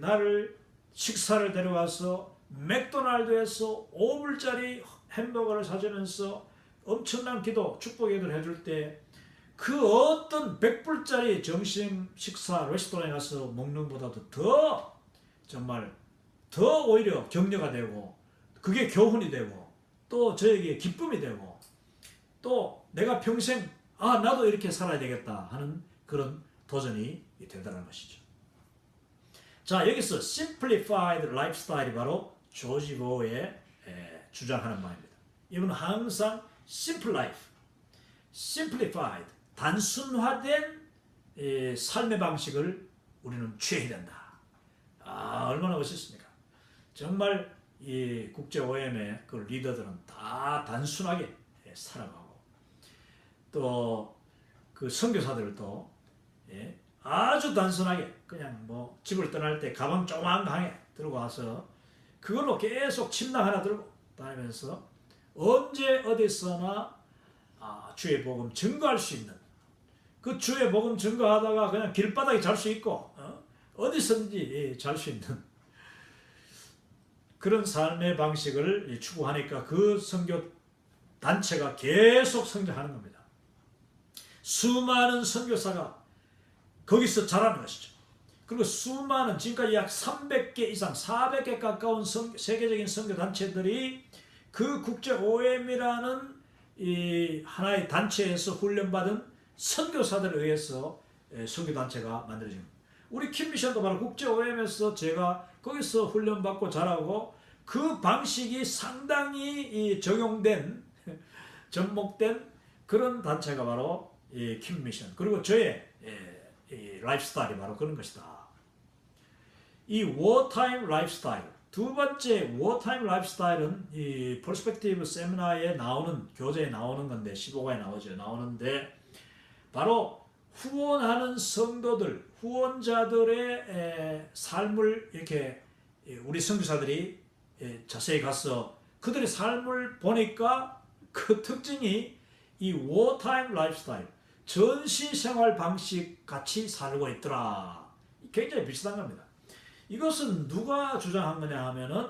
나를 식사를 데려가서 맥도날드에서 5불짜리 햄버거를 사주면서 엄청난 기도, 축복 기도를 해줄 때 그 어떤 100불짜리 점심 식사 레스토랑에 가서 먹는 것보다도 더 정말 더 오히려 격려가 되고 그게 교훈이 되고 또 저에게 기쁨이 되고 또 내가 평생 나도 이렇게 살아야 되겠다 하는 그런 도전이 되더라는 것이죠. 자, 여기서 Simplified Lifestyle이 바로 조지 보우의 주장하는 바입니다. 이분은 항상 Simple Life, Simplified, 단순화된 삶의 방식을 우리는 취해야 된다. 얼마나 멋있습니까? 정말 이 국제 OM의 그 리더들은 다 단순하게 살아가고 또 그 선교사들도 아주 단순하게 그냥 뭐 집을 떠날 때 가방 조만하게 들고 와서 그걸로 계속 침낭 하나 들고 다니면서 언제 어디서나 주의 복음 증거할 수 있는 그 주의 복음 증거하다가 그냥 길바닥에 잘 수 있고 어디서든지 잘 수 있는 그런 삶의 방식을 추구하니까 그 선교 단체가 계속 성장하는 겁니다. 수많은 선교사가 거기서 자라는 것이죠. 그리고 수많은 지금까지 약 300개 이상 400개 가까운 세계적인 선교 단체들이 그 국제 OM이라는 이 하나의 단체에서 훈련받은 선교사들에 의해서 선교 단체가 만들어진 겁니다. 우리 킴미션도 바로 국제 OM에서 제가 거기서 훈련받고 자라고 그 방식이 상당히 적용된 접목된 그런 단체가 바로 이 킴미션 그리고 저의 이 라이프스타일이 바로 그런 것이다. 이 워타임 라이프스타일 두 번째 워타임 라이프스타일은 이 퍼스펙티브 세미나에 나오는 교재에 나오는 건데 15과에 나오는데 바로 후원하는 성도들 후원자들의 삶을 이렇게 우리 선교사들이 자세히 가서 그들의 삶을 보니까 그 특징이 이 워타임 라이프스타일 전시 생활 방식 같이 살고 있더라. 굉장히 비슷한 겁니다. 이것은 누가 주장한 거냐 하면은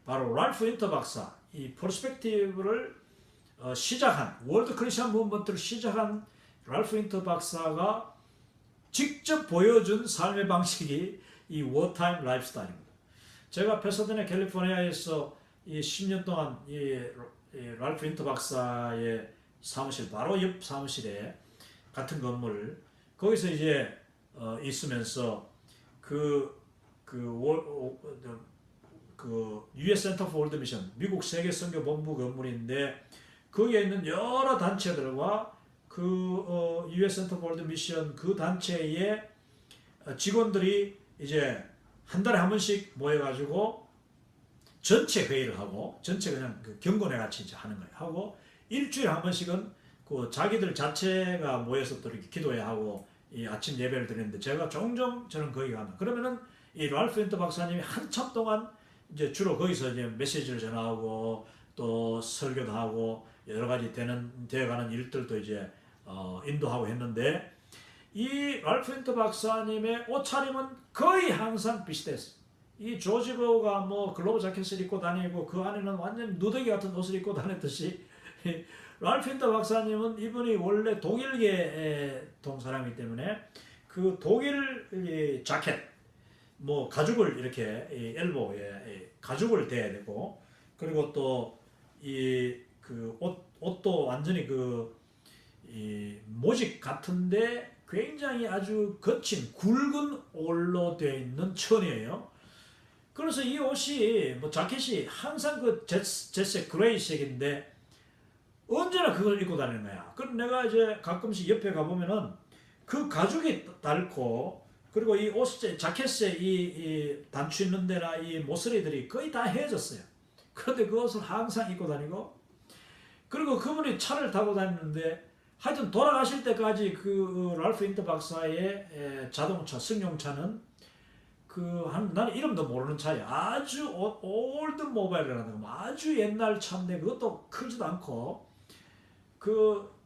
바로 랄프 윈터 박사, 이 퍼스펙티브를 시작한 월드 크리스천 무브먼트를 시작한 랄프 윈터 박사가 직접 보여준 삶의 방식이 이 워타임 라이프스타일입니다. 제가 페사데나 캘리포니아에서 이 10년 동안 이 랄프 윈터 박사의 사무실 바로 옆 사무실에 같은 건물 거기서 이제 있으면서 그 US Center for World Mission 미국 세계 선교 본부 건물인데 거기에 있는 여러 단체들과 그 US Center for World Mission 그 단체의 직원들이 이제 한 달에 한 번씩 모여가지고 전체 회의를 하고 전체 그냥 그 경건회 같이 이제 하는 거예요. 하고 일주일에 한 번씩은 그 자기들 자체가 모여서 또 이렇게 기도회 하고 이 아침 예배를 드리는데 제가 종종 저는 거기 가면 그러면은 이 랄프 윈터 박사님이 한참 동안 이제 주로 거기서 이제 메시지를 전하고 또 설교도 하고 여러 가지 되어가는 일들도 이제 인도하고 했는데 이 랄프 윈터 박사님의 옷차림은 거의 항상 비슷했어요. 이 조지 보우가 뭐 글로브 자켓을 입고 다니고 그 안에는 완전 누더기 같은 옷을 입고 다녔듯이 랄프 윈터 박사님은 이분이 원래 독일계 동사람이기 때문에 그 독일 자켓 뭐 가죽을 이렇게 엘보에 가죽을 대야 되고 그리고 또 이 그 옷도 완전히 이 모직 같은데 굉장히 아주 거친 굵은 올로 되어 있는 천이에요. 그래서 이 옷이 뭐 자켓이 항상 그 젯색 그레이색인데 언제나 그걸 입고 다니는 거야. 그럼 내가 이제 가끔씩 옆에 가보면은 그 가죽이 닳고 그리고 이 옷, 자켓에 이 단추 있는 데나 이 모서리들이 거의 다 헤어졌어요. 그런데 그 옷을 항상 입고 다니고 그리고 그분이 차를 타고 다니는데 하여튼 돌아가실 때까지 그 랄프 윈터 박사의 자동차, 승용차는 나는 이름도 모르는 차에 아주 올드 모바일이라는 거 아주 옛날 차인데 그것도 크지도 않고 그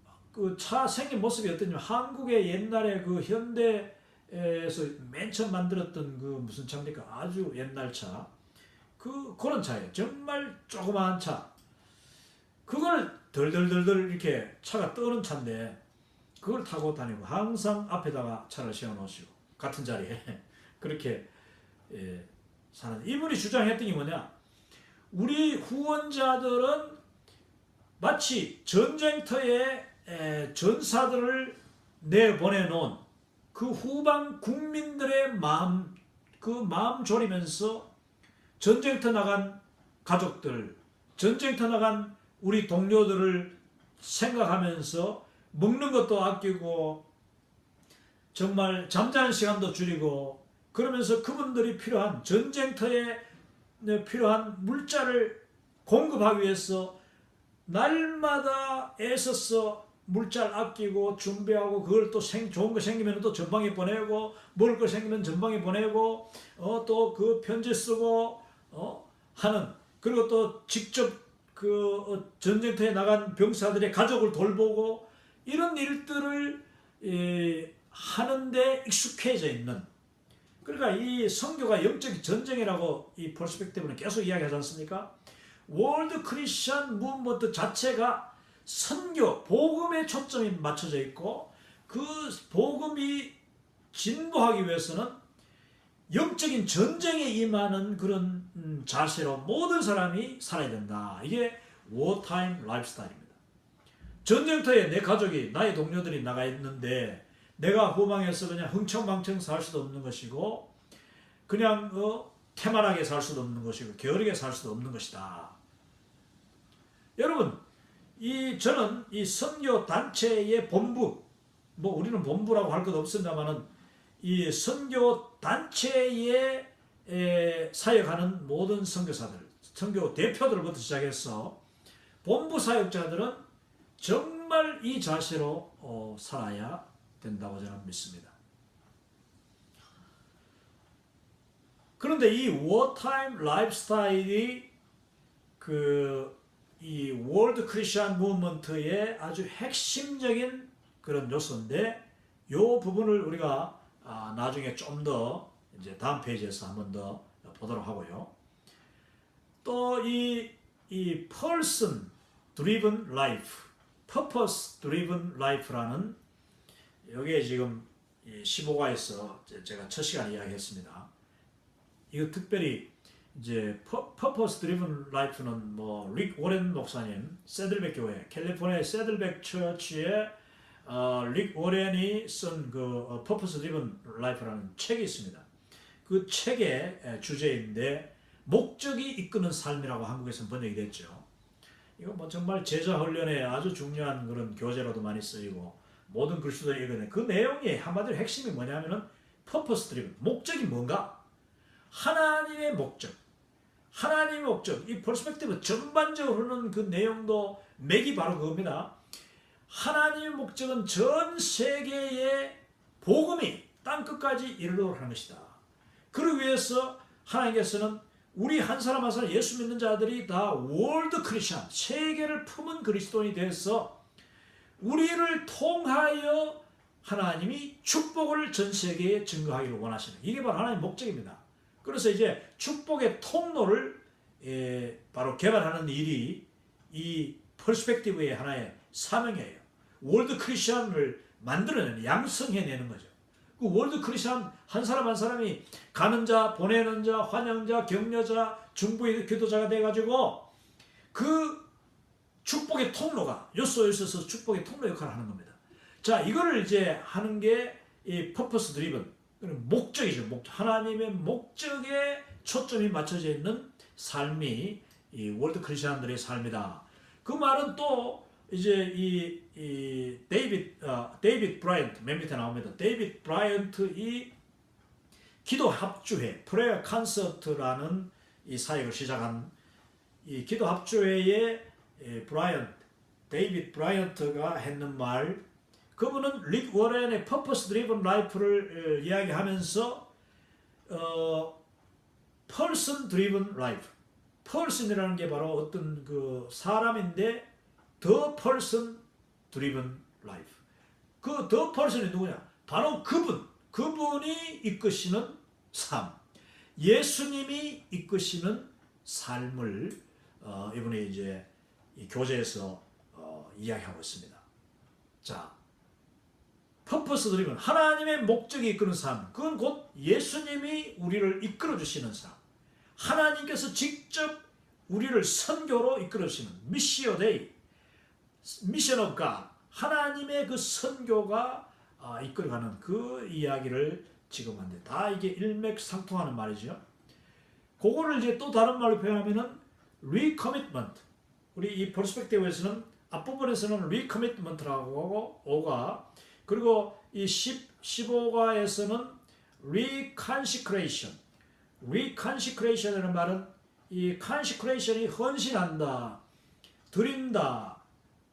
차 생긴 모습이 어떠냐면 한국의 옛날에 그 현대에서 맨 처음 만들었던 그 무슨 차입니까? 아주 옛날 차. 그런 차예요. 정말 조그마한 차. 그걸 덜덜덜덜 이렇게 차가 떠는 차인데 그걸 타고 다니고 항상 앞에다가 차를 세워 놓으시고 같은 자리에 그렇게 사는. 이분이 주장했던 게 뭐냐? 우리 후원자들은 마치 전쟁터에 전사들을 내보내 놓은 그 후방 국민들의 마음, 그 마음 졸이면서 전쟁터 나간 가족들, 전쟁터 나간 우리 동료들을 생각하면서 먹는 것도 아끼고 정말 잠자는 시간도 줄이고 그러면서 그분들이 필요한 전쟁터에 필요한 물자를 공급하기 위해서 날마다 애써서 물자를 아끼고 준비하고 그걸 또 좋은 거 생기면 또 전방에 보내고 먹을 거 생기면 전방에 보내고 또 그 편지 쓰고 하는, 그리고 또 직접 그 전쟁터에 나간 병사들의 가족을 돌보고 이런 일들을 하는데 익숙해져 있는, 그러니까 이 선교가 영적 전쟁이라고 이 퍼스펙티브는 계속 이야기하지 않습니까? 월드 크리스천 무브먼트 자체가 선교, 복음에 초점이 맞춰져 있고 그 복음이 진보하기 위해서는 영적인 전쟁에 임하는 그런 자세로 모든 사람이 살아야 된다. 이게 워타임 라이프스타일입니다. 전쟁터에 내 가족이, 나의 동료들이 나가 있는데 내가 후방에서 그냥 흥청망청 살 수도 없는 것이고 그냥 태만하게 살 수도 없는 것이고 게으르게 살 수도 없는 것이다. 여러분, 저는 이 선교 단체의 본부, 뭐 우리는 본부라고 할 것 없습니다만은 이 선교 단체에 사역하는 모든 선교사들, 선교 대표들부터 시작해서 본부 사역자들은 정말 이 자세로 살아야 된다고 저는 믿습니다. 그런데 이 워타임 라이프스타일이 이 월드 크리스천 무브먼트의 아주 핵심적인 그런 요소인데 이 부분을 우리가 나중에 좀 더 이제 다음 페이지에서 한 번 더 보도록 하고요. 또 이 person driven life, purpose driven life라는 여기에 지금 15과에서 제가 첫 시간에 이야기했습니다. 이거 특별히 이제 purpose driven life는 뭐 릭 워렌 목사님, 새들백 교회, 캘리포니아 새들백 처치의 릭 워렌이 쓴 그 purpose driven life라는 책이 있습니다. 그 책의 주제인데 목적이 이끄는 삶이라고 한국에서는 번역이 됐죠. 이거 뭐 정말 제자 훈련에 아주 중요한 그런 교재로도 많이 쓰이고 모든 글씨들이 읽어내. 그 내용이 한마디로 핵심이 뭐냐면은 purpose driven, 목적이 뭔가? 하나님의 목적, 하나님의 목적, 이 퍼스펙티브 전반적으로는 그 내용도 맥이 바로 그겁니다. 하나님의 목적은 전 세계의 복음이 땅끝까지 이르도록 하는 것이다. 그러기 위해서 하나님께서는 우리 한 사람 한 사람 예수 믿는 자들이 다 월드 크리스천, 세계를 품은 그리스도인이 돼서 우리를 통하여 하나님이 축복을 전 세계에 증거하기를 원하시는, 이게 바로 하나님의 목적입니다. 그래서 이제 축복의 통로를 바로 개발하는 일이 이 퍼스펙티브의 하나의 사명이에요. 월드 크리스천을 만들어내는, 양성해내는 거죠. 그 월드 크리스천 한 사람 한 사람이 가는 자, 보내는 자, 환영자, 격려자, 중보의 기도자가 돼가지고 그 축복의 통로가 요소에 있어서 축복의 통로 역할을 하는 겁니다. 자, 이거를 이제 하는 게 이 퍼포스 드리븐, 목적이죠. 하나님의 목적에 초점이 맞춰져 있는 삶이 이 월드 크리스천들의 삶이다. 그 말은 또 이제 이 데이빗 브라이언트, 맨 밑에 나옵니다. 데이빗 브라이언트 이 기도 합주회, 프레어 콘서트라는 이 사역을 시작한 이 기도 합주회의 데이빗 브라이언트가 했는 말, 그분은 릭 워렌의 퍼포스 드리븐 라이프를 이야기하면서 person driven life. person이라는 게 바로 어떤 그 사람인데 the person driven life. 그 the person이 누구냐? 바로 그분이 이끄시는 삶. 예수님이 이끄시는 삶을 이번에 이제 이 교재에서 이야기하고 있습니다. 자, purpose driven, 하나님의 목적이 이끄는 삶. 그건 곧 예수님이 우리를 이끌어 주시는 삶. 하나님께서 직접 우리를 선교로 이끌어 주시는 미시오 데이, 미션 오브 갓, 하나님의 그 선교가 이끌어가는 그 이야기를 지금 하는데 다 이게 일맥상통하는 말이죠. 그거를 이제 또 다른 말로 표현하면은 recommitment. 우리 이 퍼스펙티브에서는 앞부분에서는 recommitment라고 하고 5가, 그리고 이 15가에서는 reconsecration. reconsecration이라는 말은 이 consecration이 헌신한다, 드린다,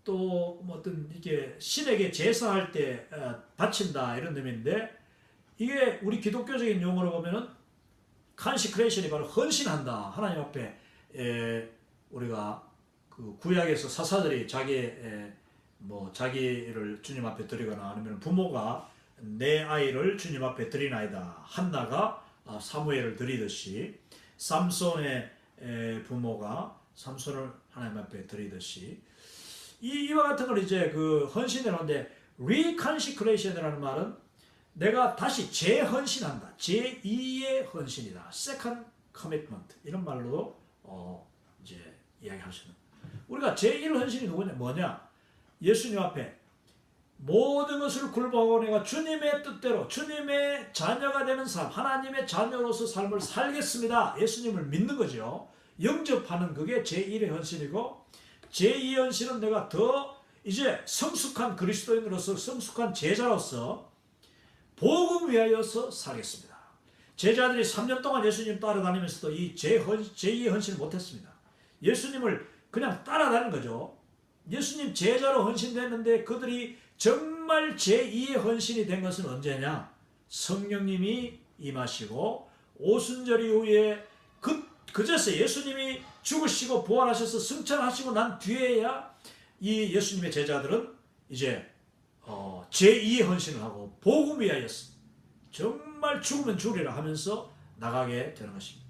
또 어떤 이게 신에게 제사할 때 바친다 이런 의미인데, 이게 우리 기독교적인 용어로 보면은 consecration이 바로 헌신한다. 하나님 앞에 우리가 그 구약에서 사사들이 자기를 주님 앞에 드리거나 아니면 부모가 내 아이를 주님 앞에 드리나이다. 한나가 사무엘을 드리듯이, 삼손의 부모가 삼손을 하나님 앞에 드리듯이, 이와 같은 걸 이제 그 헌신이라는데, reconsecration이라는 말은 내가 다시 재헌신한다. 제2의 헌신이다. second commitment. 이런 말로 이제 이야기할 수 있는. 우리가 제1 헌신이 뭐냐? 예수님 앞에 모든 것을 굴복하고 내가 주님의 뜻대로 주님의 자녀가 되는 삶, 하나님의 자녀로서 삶을 살겠습니다. 예수님을 믿는 거죠. 영접하는 그게 제1의 헌신이고, 제2의 헌신은 내가 더 이제 성숙한 그리스도인으로서, 성숙한 제자로서 복음 위하여서 살겠습니다. 제자들이 3년 동안 예수님 따라다니면서도 이 제2의 헌신을 못했습니다. 예수님을 그냥 따라다닌 거죠. 예수님 제자로 헌신됐는데 그들이 정말 제2의 헌신이 된 것은 언제냐? 성령님이 임하시고 오순절 이후에 그제서 예수님이 죽으시고 부활하셔서 승천하시고 난 뒤에야 이 예수님의 제자들은 이제 제2의 헌신을 하고 복음 위하여서 정말 죽으면 죽으리라 하면서 나가게 되는 것입니다.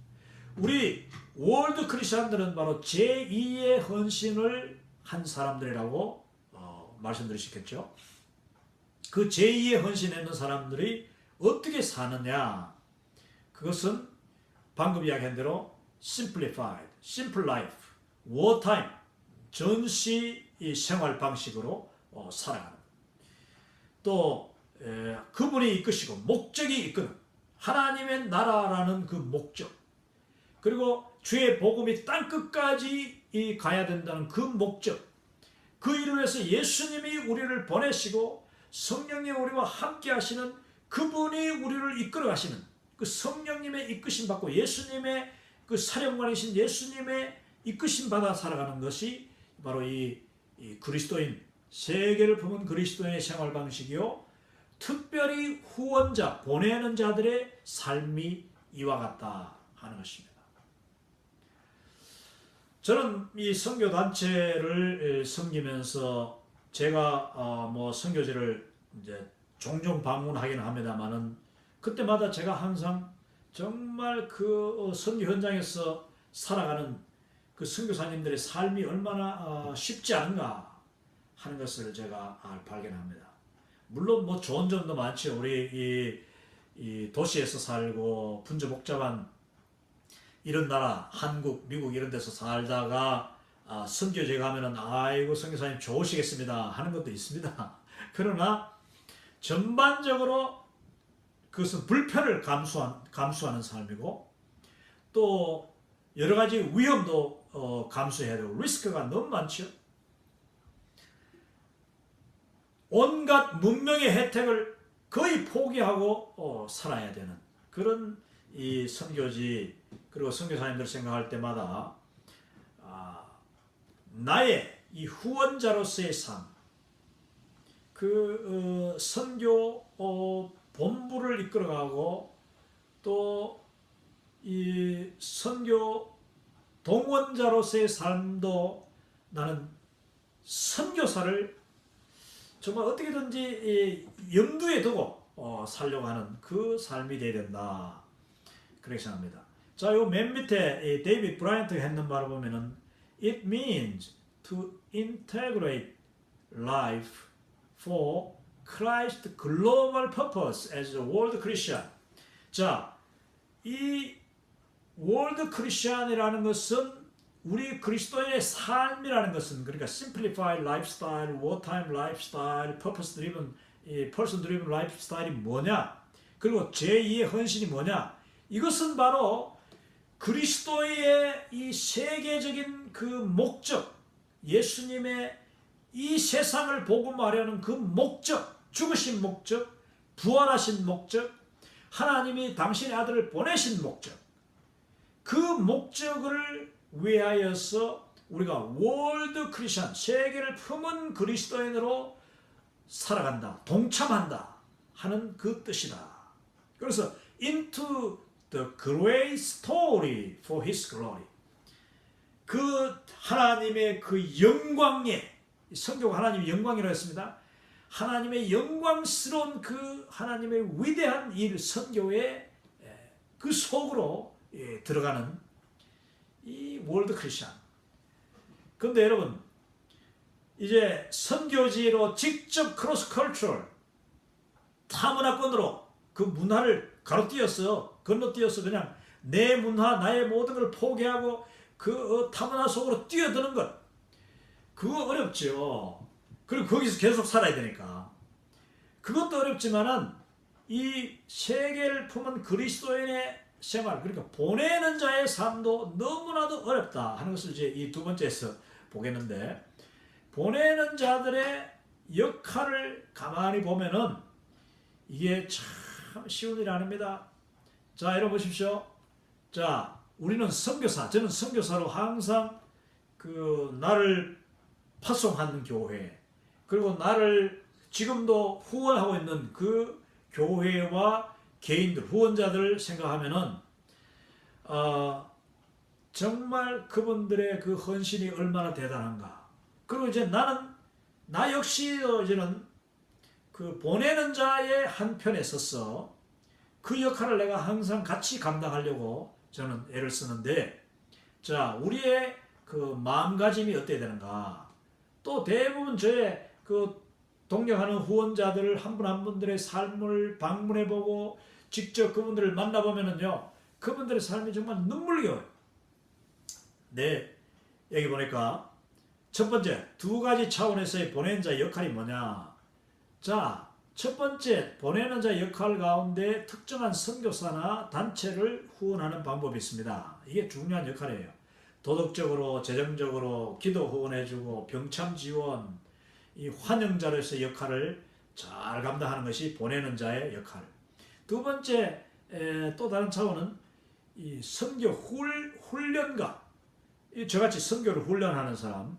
우리 월드 크리스천들은 바로 제2의 헌신을 한 사람들이라고 말씀드릴 수 있겠죠. 그 제2의 헌신했는 사람들이 어떻게 사느냐? 그것은 방금 이야기한 대로 simplified, simple life, wartime, 전시 생활 방식으로 살아가는. 또 그분이 이끄시고 목적이 이끄는 하나님의 나라라는 그 목적, 그리고 주의 복음이 땅끝까지 가야 된다는 그 목적, 그 일을 위해서 예수님이 우리를 보내시고 성령님 우리와 함께 하시는 그분이 우리를 이끌어 가시는 그 성령님의 이끄심 받고 예수님의 그 사령관이신 예수님의 이끄심 받아 살아가는 것이 바로 이 그리스도인, 세계를 품은 그리스도인의 생활 방식이요, 특별히 후원자, 보내는 자들의 삶이 이와 같다 하는 것입니다. 저는 이 선교단체를 섬기면서 제가 선교지를 이제 종종 방문하기는 합니다만은, 그때마다 제가 항상 정말 그 선교 현장에서 살아가는 그 선교사님들의 삶이 얼마나 쉽지 않은가 하는 것을 제가 발견합니다. 물론 좋은 점도 많죠. 우리 이 도시에서 살고 분주복잡한 이런 나라, 한국, 미국 이런 데서 살다가 선교지에 가면은 아이고 선교사님 좋으시겠습니다 하는 것도 있습니다. 그러나 전반적으로 그것은 불편을 감수하는 삶이고, 또 여러 가지 위험도 감수해야 되고 리스크가 너무 많죠. 온갖 문명의 혜택을 거의 포기하고 살아야 되는 그런 이 선교지, 그리고 선교사님들 생각할 때마다 나의 이 후원자로서의 삶, 그 선교 본부를 이끌어가고 또 이 선교 동원자로서의 삶도 나는 선교사를 정말 어떻게든지 염두에 두고 살려고 하는 그 삶이 되어야 된다. 그렇게 생각합니다. 자, 요 맨 밑에 데이비드 브라이언트가 했는 말을 보면은 It means to integrate life for Christ's global purpose as a world Christian. 자, 이 월드 크리스천이라는 것은 우리 그리스도인의 삶이라는 것은 그러니까 simplified lifestyle, wartime lifestyle, purpose driven, person driven lifestyle이 뭐냐? 그리고 제2의 헌신이 뭐냐? 이것은 바로 그리스도의 이 세계적인 그 목적, 예수님의 이 세상을 복음하려는 그 목적, 죽으신 목적, 부활하신 목적, 하나님이 당신의 아들을 보내신 목적, 그 목적을 위하여서 우리가 월드 크리스천, 세계를 품은 그리스도인으로 살아간다, 동참한다 하는 그 뜻이다. 그래서 into the great story for His glory. 그 하나님의 그 영광에, 성경 하나님의 영광이라고 했습니다. 하나님의 영광스러운 그 하나님의 위대한 일, 선교의 그 속으로 들어가는 이 월드 크리스천. 근데 여러분, 이제 선교지로 직접 크로스 컬처럴 타문화권으로 그 문화를 건너뛰어서 그냥 내 문화, 나의 모든 걸 포기하고 그 타문화 속으로 뛰어드는 것, 그거 어렵죠. 그리고 거기서 계속 살아야 되니까. 그것도 어렵지만은 이 세계를 품은 그리스도인의 생활, 그러니까 보내는 자의 삶도 너무나도 어렵다 하는 것을 이제 이 두 번째에서 보겠는데, 보내는 자들의 역할을 가만히 보면은 이게 참 쉬운 일이 아닙니다. 자, 여러분 보십시오. 자, 우리는 선교사, 저는 선교사로 항상 그 나를 파송하는 교회, 그리고 나를 지금도 후원하고 있는 그 교회와 개인들, 후원자들 생각하면은 정말 그분들의 그 헌신이 얼마나 대단한가. 그리고 이제 나 역시도 이제는 그 보내는 자의 한편에 서서 그 역할을 내가 항상 같이 감당하려고 저는 애를 쓰는데, 자, 우리의 그 마음가짐이 어때야 되는가. 또 대부분 저의 그 동경하는 후원자들 한 분 한 분들의 삶을 방문해보고 직접 그분들을 만나보면은요, 그분들의 삶이 정말 눈물겨워요. 네, 여기 보니까 첫 번째, 두 가지 차원에서의 보내는 자의 역할이 뭐냐. 자, 첫 번째, 보내는 자의 역할 가운데 특정한 선교사나 단체를 후원하는 방법이 있습니다. 이게 중요한 역할이에요. 도덕적으로, 재정적으로 기도 후원해주고 병참 지원, 이 환영자로서의 역할을 잘 감당하는 것이 보내는 자의 역할. 두 번째, 또 다른 차원은 이 선교 훈련가, 저같이 선교를 훈련하는 사람,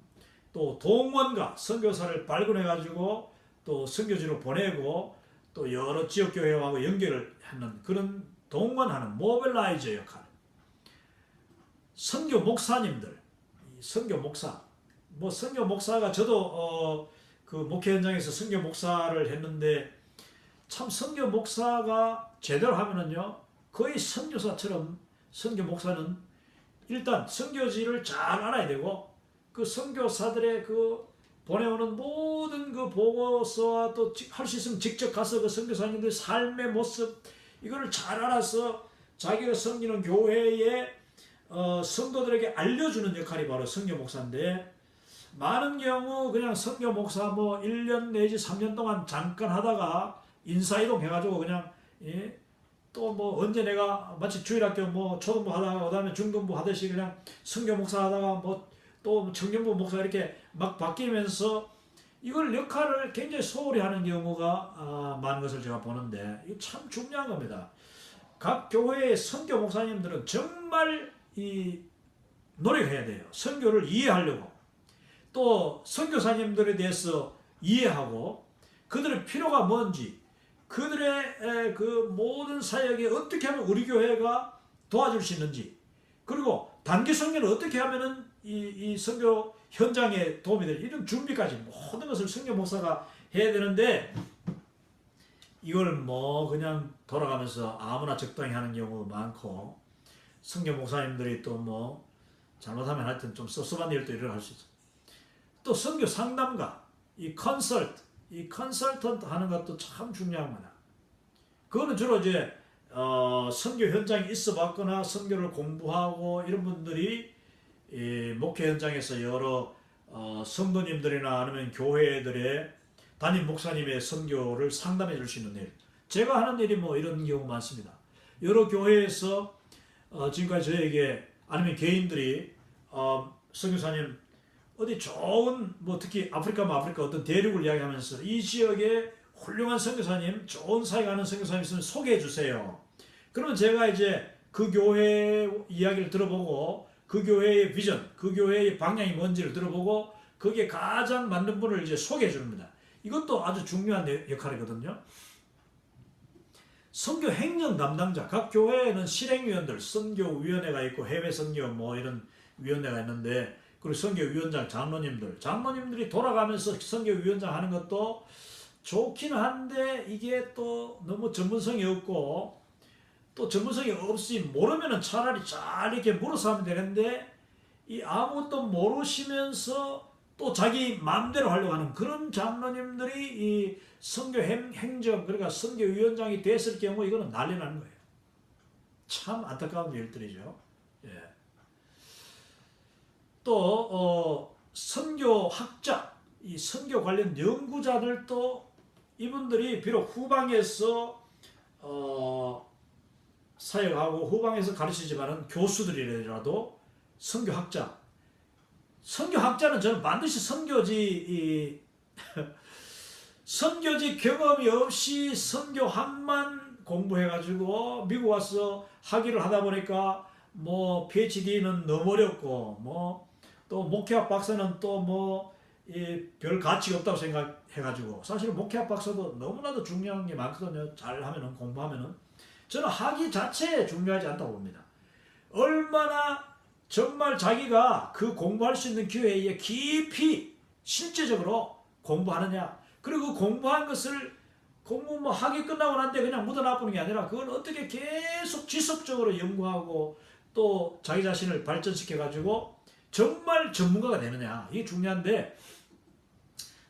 또 동원가, 선교사를 발굴해가지고 또 선교지로 보내고 또 여러 지역교회하고 연결을 하는 그런 동원하는 모빌라이저 역할. 선교 목사님들, 선교 목사, 선교 목사가 저도 그 목회 현장에서 선교 목사를 했는데, 참 선교 목사가 제대로 하면은요, 거의 선교사처럼 선교 목사는 일단 선교지를 잘 알아야 되고, 그 선교사들의 그 보내오는 모든 그 보고서와 또 할 수 있으면 직접 가서 그 선교사님들의 삶의 모습, 이거를 잘 알아서 자기가 섬기는 교회의 성도들에게 알려주는 역할이 바로 선교 목사인데, 많은 경우 그냥 선교 목사 1년 내지 3년 동안 잠깐 하다가 인사이동 해가지고 그냥 또 언제 내가 마치 주일학교 초등부 하다가 그다음에 중등부 하듯이 그냥 선교 목사 하다가 또 청년부 목사 이렇게 막 바뀌면서 이걸 역할을 굉장히 소홀히 하는 경우가 많은 것을 제가 보는데, 이거 참 중요한 겁니다. 각 교회의 선교 목사님들은 정말 노력해야 돼요. 선교를 이해하려고. 또 선교사님들에 대해서 이해하고 그들의 필요가 뭔지, 그들의 그 모든 사역에 어떻게 하면 우리 교회가 도와줄 수 있는지, 그리고 단기 선교를 어떻게 하면은 이 선교 현장에 도움이 될 이런 준비까지 모든 것을 선교 목사가 해야 되는데, 이걸 뭐 그냥 돌아가면서 아무나 적당히 하는 경우도 많고, 선교 목사님들이 또 뭐 잘못하면 하여튼 좀 섭섭한 일도 일어날 수 있어. 또 선교 상담가, 이 컨설턴트 하는 것도 참 중요합니다. 그거는 주로 이제 선교 현장에 있어 봤거나 선교를 공부하고 이런 분들이 목회 현장에서 여러 성도님들이나 아니면 교회들의 담임 목사님의 선교를 상담해 줄 수 있는 일. 제가 하는 일이 뭐 이런 경우 많습니다. 여러 교회에서 지금까지 저에게 아니면 개인들이 선교사님 어디 좋은 뭐 특히 아프리카면 아프리카 어떤 대륙을 이야기하면서 이 지역에 훌륭한 선교사님, 좋은 사역하는 선교사님 있으면 소개해 주세요. 그러면 제가 이제 그 교회 이야기를 들어보고 그 교회의 비전, 그 교회의 방향이 뭔지를 들어보고 거기에 가장 맞는 분을 이제 소개해 줍니다. 이것도 아주 중요한 역할이거든요. 선교 행정 담당자, 각 교회에는 실행위원들, 선교위원회가 있고 해외 선교 뭐 이런 위원회가 있는데, 그리고 선교위원장, 장로님들이 돌아가면서 선교위원장 하는 것도 좋긴 한데 이게 또 너무 전문성이 없고, 또 전문성이 없이 모르면은 차라리 잘 이렇게 물어서 하면 되는데, 이 아무것도 모르시면서 또 자기 마음대로 하려고 하는 그런 장로님들이 이 선교 행정, 그러니까 선교위원장이 됐을 경우 이거는 난리 나는 거예요. 참 안타까운 일들이죠. 예. 또 선교학자, 이 선교 관련 연구자들도 이분들이 비록 후방에서 사역하고 후방에서 가르치지만은 교수들이라도 선교학자는 저는 반드시 선교지 경험이 없이 선교학만 공부해가지고 미국 와서 학위를 하다 보니까 뭐 PhD는 너무 어렵고 뭐 또 목회학 박사는 또 뭐 별 가치가 없다고 생각해가지고, 사실 목회학 박사도 너무나도 중요한 게 많거든요. 잘하면은, 공부하면은. 저는 학위 자체에 중요하지 않다고 봅니다. 얼마나 정말 자기가 그 공부할 수 있는 기회에 깊이 실제적으로 공부하느냐, 그리고 그 공부한 것을 뭐 학위 끝나고 난데 그냥 묻어놔보는 게 아니라 그걸 어떻게 계속 지속적으로 연구하고 또 자기 자신을 발전시켜가지고 정말 전문가가 되느냐, 이게 중요한데,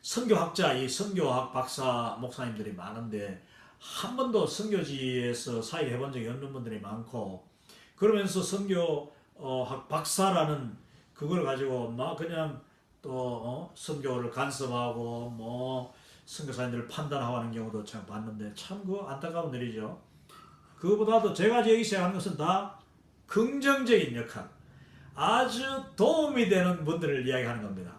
선교학자, 이 선교학 박사 목사님들이 많은데 한 번도 선교지에서 사역해 본 적이 없는 분들이 많고, 그러면서 선교학 박사라는 그걸 가지고 막 그냥 또 선교를 간섭하고 뭐 선교사님들을 판단하고 하는 경우도 참 봤는데, 참 그 안타까운 일이죠. 그보다도 제가 여기서 하는 것은 다 긍정적인 역할, 아주 도움이 되는 분들을 이야기하는 겁니다.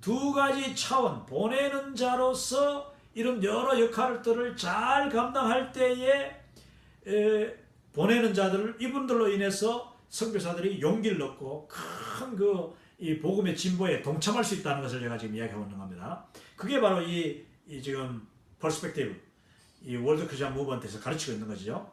두 가지 차원, 보내는 자로서 이런 여러 역할들을 잘 감당할 때에 보내는 자들, 이분들로 인해서 선교사들이 용기를 얻고 큰 이 복음의 진보에 동참할 수 있다는 것을 제가 지금 이야기하고 있는 겁니다. 그게 바로 이 지금 퍼스펙티브, 이 월드 크리스천 무브먼트에서 가르치고 있는 것이죠.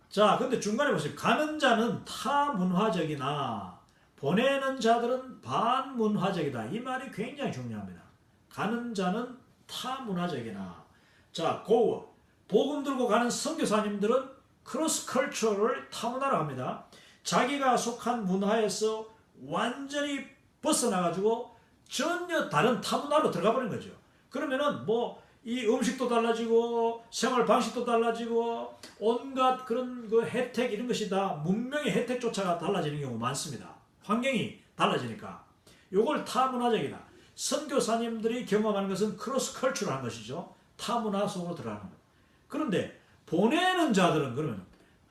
자, 근데 중간에 보시면 가는 자는 타문화적이나 보내는 자들은 반문화적이다. 이 말이 굉장히 중요합니다. 가는 자는 타문화적이나. 자, 복음 들고 가는 선교사님들은 크로스 컬처를 타문화라고 합니다. 자기가 속한 문화에서 완전히 벗어나가지고 전혀 다른 타문화로 들어가 버린 거죠. 그러면은 뭐 이 음식도 달라지고 생활 방식도 달라지고 온갖 그런 그 혜택, 이런 것이 다 문명의 혜택조차가 달라지는 경우 많습니다. 환경이 달라지니까. 요걸 타문화적이다. 선교사님들이 경험하는 것은 크로스 컬처럴한 것이죠. 타문화 속으로 들어가는 것. 그런데 보내는 자들은 그러면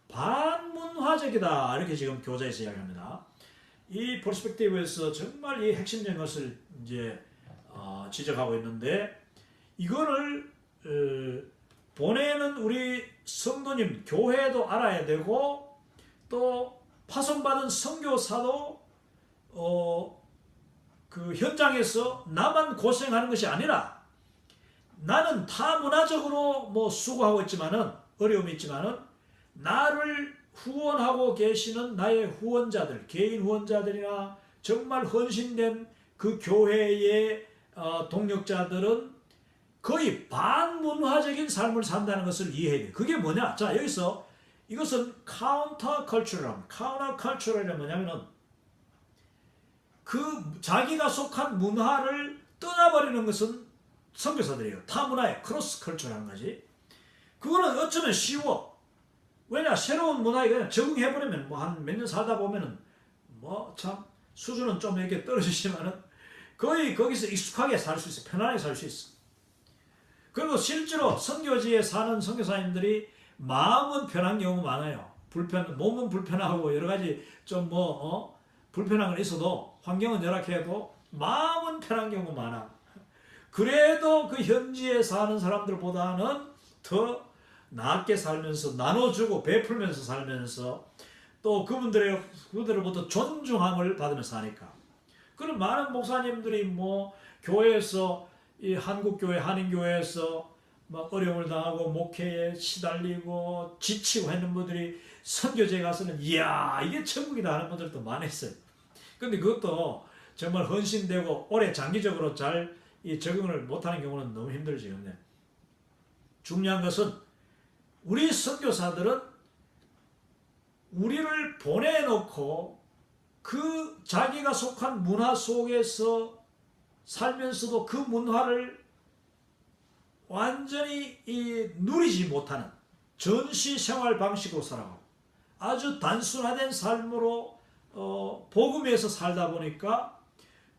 반문화적이다, 이렇게 지금 교자에서 이야기합니다. 이 퍼스펙티브에서 정말 이 핵심적인 것을 이제 지적하고 있는데, 이거를 보내는 우리 성도님, 교회도 알아야 되고, 또 파송받은 선교사도 그 현장에서 나만 고생하는 것이 아니라 나는 타문화적으로 뭐 수고하고 있지만은 어려움이 있지만은 나를 후원하고 계시는 나의 후원자들, 개인 후원자들이나 정말 헌신된 그 교회의 동력자들은 거의 반문화적인 삶을 산다는 것을 이해해야 돼. 그게 뭐냐? 자, 여기서 이것은 카운터 컬처럴이랍니다. 카운터 컬처럴이 뭐냐면은 그 자기가 속한 문화를 떠나버리는 것은 선교사들이에요. 타 문화에 크로스 컬처라는 거지. 그거는 어쩌면 쉬워. 왜냐? 새로운 문화에 그냥 적응해버리면 뭐 한 몇 년 살다 보면은 뭐 참 수준은 좀 이렇게 떨어지지만은 거의 거기서 익숙하게 살 수 있어. 편안하게 살 수 있어. 그리고 실제로 선교지에 사는 선교사님들이 마음은 편한 경우가 많아요. 몸은 불편하고 여러 가지 좀 불편한 건 있어도 환경은 열악해도 마음은 편한 경우가 많아. 그래도 그 현지에 사는 사람들보다는 더 낫게 살면서 나눠주고 베풀면서 살면서 또 그분들로부터 존중함을 받으면서 사니까. 그런 많은 목사님들이 뭐 교회에서 이 한국교회, 한인교회에서 막 어려움을 당하고 목회에 시달리고 지치고 했는 분들이 선교지에 가서는 이야 이게 천국이다 하는 분들도 많았어요. 근데 그것도 정말 헌신되고 오래 장기적으로 잘 적응을 못하는 경우는 너무 힘들지. 근데 중요한 것은 우리 선교사들은 우리를 보내놓고 그 자기가 속한 문화 속에서 살면서도 그 문화를 완전히 누리지 못하는 전시 생활 방식으로 살아가고 아주 단순화된 삶으로 복음에서 살다 보니까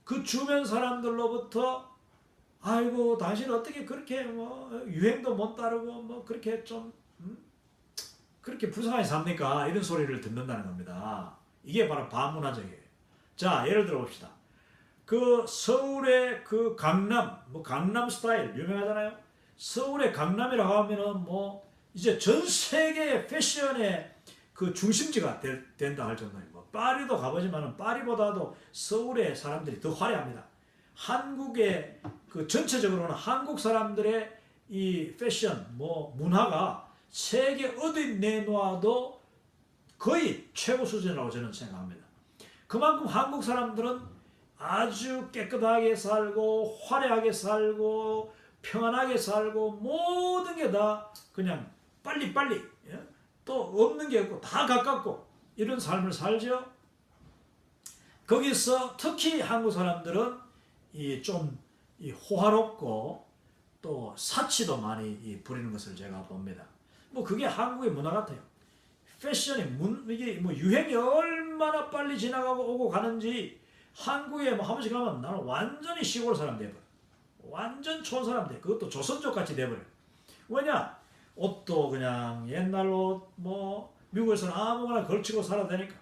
그 주변 사람들로부터 아이고 당신 어떻게 그렇게 뭐 유행도 못 따르고 뭐 그렇게 좀 그렇게 불쌍하게 삽니까? 이런 소리를 듣는다는 겁니다. 이게 바로 반문화적이에요. 자, 예를 들어 봅시다. 그 서울의 그 강남, 뭐 강남 스타일 유명하잖아요. 서울의 강남이라고 하면은 뭐 이제 전 세계의 패션의 그 중심지가 된다 할 정도예요. 뭐 파리도 가보지만은 파리보다도 서울의 사람들이 더 화려합니다. 한국의 그 전체적으로는 한국 사람들의 이 패션 뭐 문화가 세계 어디 내놓아도 거의 최고 수준이라고 저는 생각합니다. 그만큼 한국 사람들은 아주 깨끗하게 살고 화려하게 살고 평안하게 살고 모든 게 다 그냥 빨리빨리 또 없는 게 없고 다 가깝고 이런 삶을 살죠. 거기서 특히 한국 사람들은 좀 호화롭고 또 사치도 많이 부리는 것을 제가 봅니다. 뭐 그게 한국의 문화 같아요. 패션이 이게 뭐 유행이 얼마나 빨리 지나가고 오고 가는지 한국에 뭐 한 번씩 가면 나는 완전히 시골 사람 돼버려. 완전 촌 사람 돼. 그것도 조선족 같이 돼버려. 왜냐? 옷도 그냥 옛날 옷 뭐 미국에서는 아무거나 걸치고 살아도 되니까.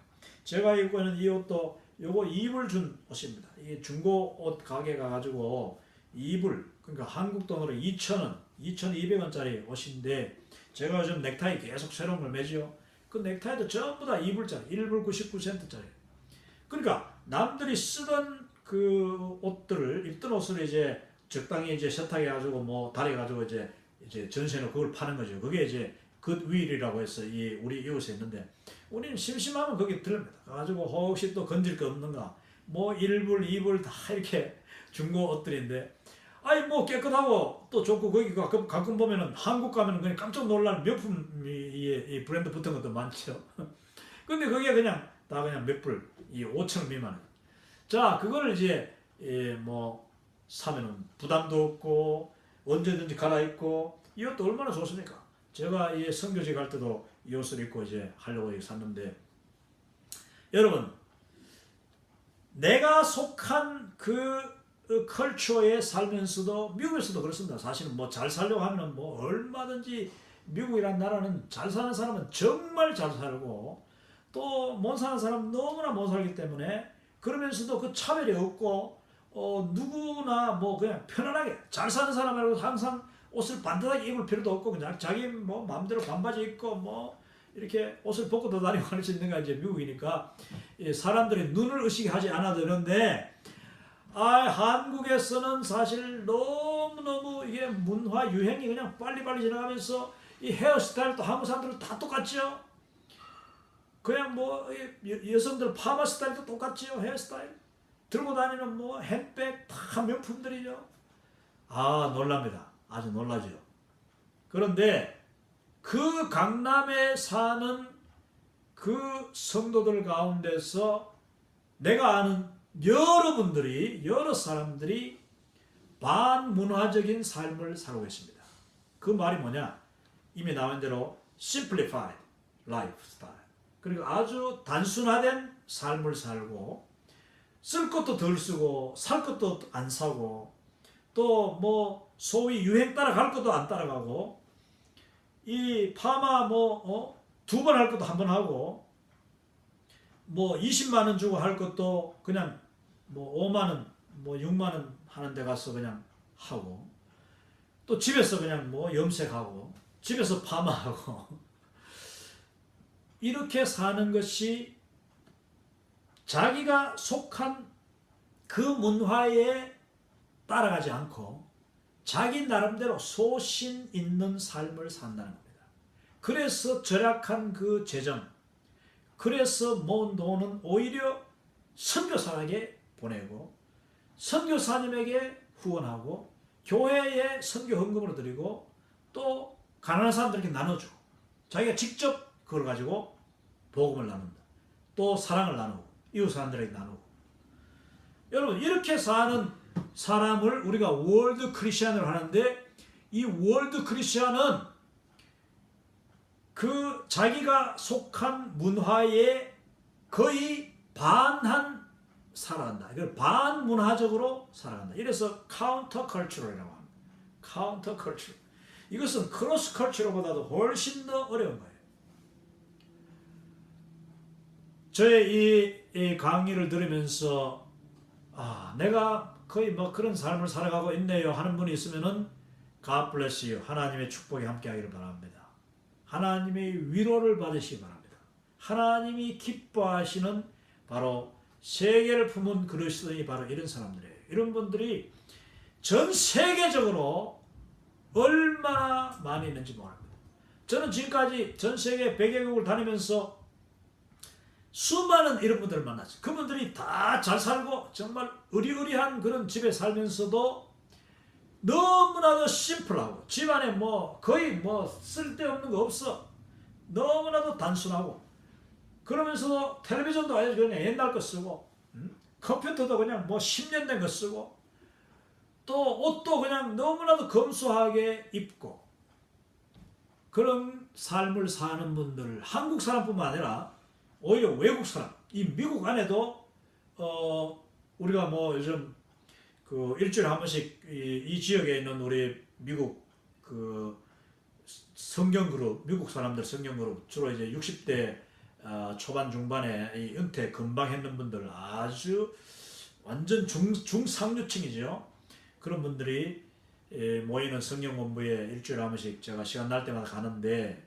제가 입고 있는 이 옷도 요거 이불 준 옷입니다. 이게 중고 옷 가게 가가지고 이불 그러니까 한국 돈으로 2,000원, 2,200원짜리 옷인데 제가 요즘 넥타이 계속 새로운 걸 매지요. 그 넥타이도 전부 다 이불짜리, 1불 99센트짜리. 그러니까 남들이 쓰던 그 옷들을 입던 옷을 이제 적당히 이제 세탁해가지고 뭐 다려가지고 이제 전시해놓고 그걸 파는 거죠. 그게 이제 굿윌이라고 해서 우리 이웃에 있는데 우리는 심심하면 거기 들릅니다. 가지고 혹시 또 건질 거 없는가? 뭐 1불, 2불 다 이렇게 중고 옷들인데 아니 뭐 깨끗하고 또 좋고 거기 가끔 보면은 한국 가면은 그냥 깜짝 놀랄 명품 이 브랜드 붙은 것도 많죠. 근데 그게 그냥 다 그냥 몇 불, 5,000원 미만. 자, 그거를 이제 뭐 사면은 부담도 없고 언제든지 갈아입고 이 옷도 얼마나 좋습니까? 제가 선교지 갈 때도 이 옷을 입고 이제 하려고 샀는데 여러분 내가 속한 그 컬처에 살면서도 미국에서도 그렇습니다. 사실은 뭐 잘 살려고 하면 뭐 얼마든지 미국이란 나라는 잘 사는 사람은 정말 잘 살고 또 못 사는 사람은 너무나 못 살기 때문에 그러면서도 그 차별이 없고 누구나 뭐 그냥 편안하게 잘 사는 사람이라고 항상 옷을 반듯하게 입을 필요도 없고 그냥 자기 뭐 마음대로 반바지 입고 뭐 이렇게 옷을 벗고 다니고 할 수 있는 게 이제 미국이니까 사람들이 눈을 의식하지 않아도 되는데 한국에서는 사실 너무너무 이게 문화 유행이 그냥 빨리빨리 지나가면서 이 헤어스타일도 한국 사람들은 다 똑같죠. 그냥 뭐 여성들 파마 스타일도 똑같죠. 헤어스타일 들고 다니는 뭐 핸백 다 명품들이죠. 놀랍니다. 아주 놀라죠. 그런데 그 강남에 사는 그 성도들 가운데서 내가 아는 여러 사람들이 반문화적인 삶을 살고 있습니다. 그 말이 뭐냐? 이미 나온 대로 simplified lifestyle. 그리고 아주 단순화된 삶을 살고 쓸 것도 덜 쓰고 살 것도 안 사고 또 뭐 소위 유행 따라갈 것도 안 따라가고 이 파마 두 번 할 것도 한 번 하고 뭐 20만 원 주고 할 것도 그냥 뭐 5만 원, 뭐 6만 원 하는 데 가서 그냥 하고 또 집에서 그냥 뭐 염색하고 집에서 파마하고 이렇게 사는 것이 자기가 속한 그 문화에 따라가지 않고 자기 나름대로 소신 있는 삶을 산다는 겁니다. 그래서 절약한 그 재정, 그래서 모은 돈은 오히려 선교사에게 보내고 선교사님에게 후원하고 교회에 선교 헌금으로 드리고 또 가난한 사람들에게 나눠주고 자기가 직접 그걸 가지고 복음을 나눈다. 또 사랑을 나누고 이웃 사람들에게 나누고 여러분 이렇게 사는 사람을 우리가 월드 크리스천으로 하는데 이 월드 크리스천은 그 자기가 속한 문화에 거의 반한 살아간다. 이걸 반문화적으로 살아간다. 이래서 카운터 컬처럴이라고 합니다. 카운터 컬처럴. 이것은 크로스 컬처럴보다도 훨씬 더 어려운 거예요. 저의 이 강의를 들으면서 내가 거의 뭐 그런 삶을 살아가고 있네요 하는 분이 있으면은 God bless you. 하나님의 축복이 함께하기를 바랍니다. 하나님의 위로를 받으시기 바랍니다. 하나님이 기뻐하시는 바로 세계를 품은 그리스도인이 바로 이런 사람들이에요. 이런 분들이 전 세계적으로 얼마나 많이 있는지 모릅니다. 저는 지금까지 전 세계 100개국을 다니면서 수많은 이런 분들을 만났어요. 그분들이 다 잘 살고 정말 의리의리한 그런 집에 살면서도 너무나도 심플하고 집안에 뭐 거의 뭐 쓸데없는 거 없어. 너무나도 단순하고 그러면서도 텔레비전도 아주 그냥 옛날 거 쓰고 컴퓨터도 그냥 뭐 10년 된 거 쓰고 또 옷도 그냥 너무나도 검소하게 입고 그런 삶을 사는 분들 한국 사람뿐만 아니라 오히려 외국 사람 이 미국 안에도 우리가 뭐 요즘 그 일주일에 한 번씩 이 지역에 있는 우리 미국 그 성경 그룹 미국 사람들 성경 그룹 주로 이제 60대 초반 중반에 이 은퇴 금방 했는 분들 아주 완전 중상류층이죠. 그런 분들이 모이는 성경 공부에 일주일에 한 번씩 제가 시간 날 때마다 가는데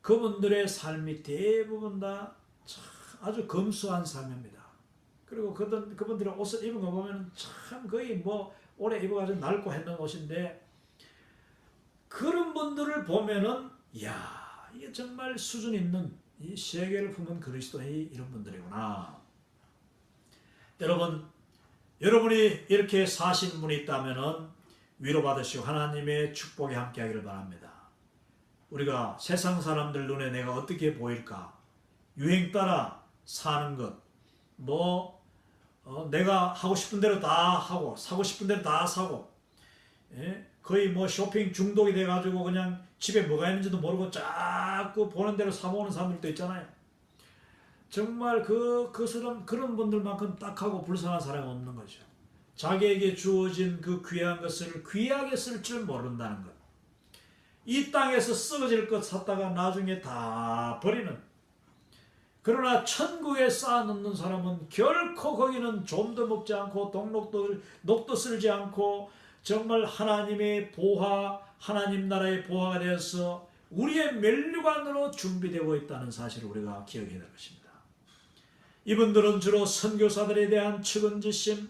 그분들의 삶이 대부분 다 아주 검소한 삶입니다. 그리고 그분들의 옷을 입은 거 보면 참 거의 뭐 오래 입어가지고 낡고 했는 옷인데 그런 분들을 보면은 이야 이게 정말 수준 있는 이 세계를 품은 그리스도의 이런 분들이구나. 여러분이 이렇게 사신 분이 있다면은 위로받으시고 하나님의 축복이 함께하기를 바랍니다. 우리가 세상 사람들 눈에 내가 어떻게 보일까? 유행 따라 사는 것, 내가 하고 싶은 대로 다 하고 사고 싶은 대로 다 사고, 거의 뭐 쇼핑 중독이 돼가지고 그냥 집에 뭐가 있는지도 모르고 자꾸 보는 대로 사모으는 사람들도 있잖아요. 정말 그런 분들만큼 딱하고 불쌍한 사람이 없는 거죠. 자기에게 주어진 그 귀한 것을 귀하게 쓸 줄 모른다는 것. 이 땅에서 썩어질 것 샀다가 나중에 다 버리는. 그러나 천국에 쌓아놓는 사람은 결코 거기는 좀도 먹지 않고 녹도 쓸지 않고 정말 하나님의 보화, 하나님 나라의 보화가 되어서 우리의 면류관으로 준비되고 있다는 사실을 우리가 기억해야 될 것입니다. 이분들은 주로 선교사들에 대한 측은지심,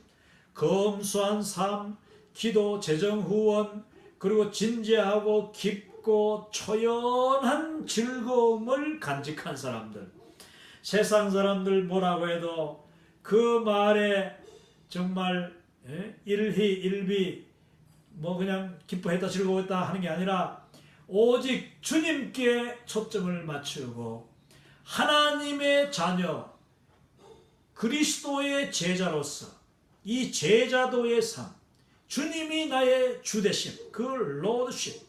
검소한 삶, 기도, 재정 후원, 그리고 진지하고 깊고 초연한 즐거움을 간직한 사람들. 세상 사람들 뭐라고 해도 그 말에 정말 일희일비 뭐 그냥 기뻐했다 즐거웠다 하는 게 아니라 오직 주님께 초점을 맞추고 하나님의 자녀, 그리스도의 제자로서 이 제자도의 삶, 주님이 나의 주되심, 그 로드십,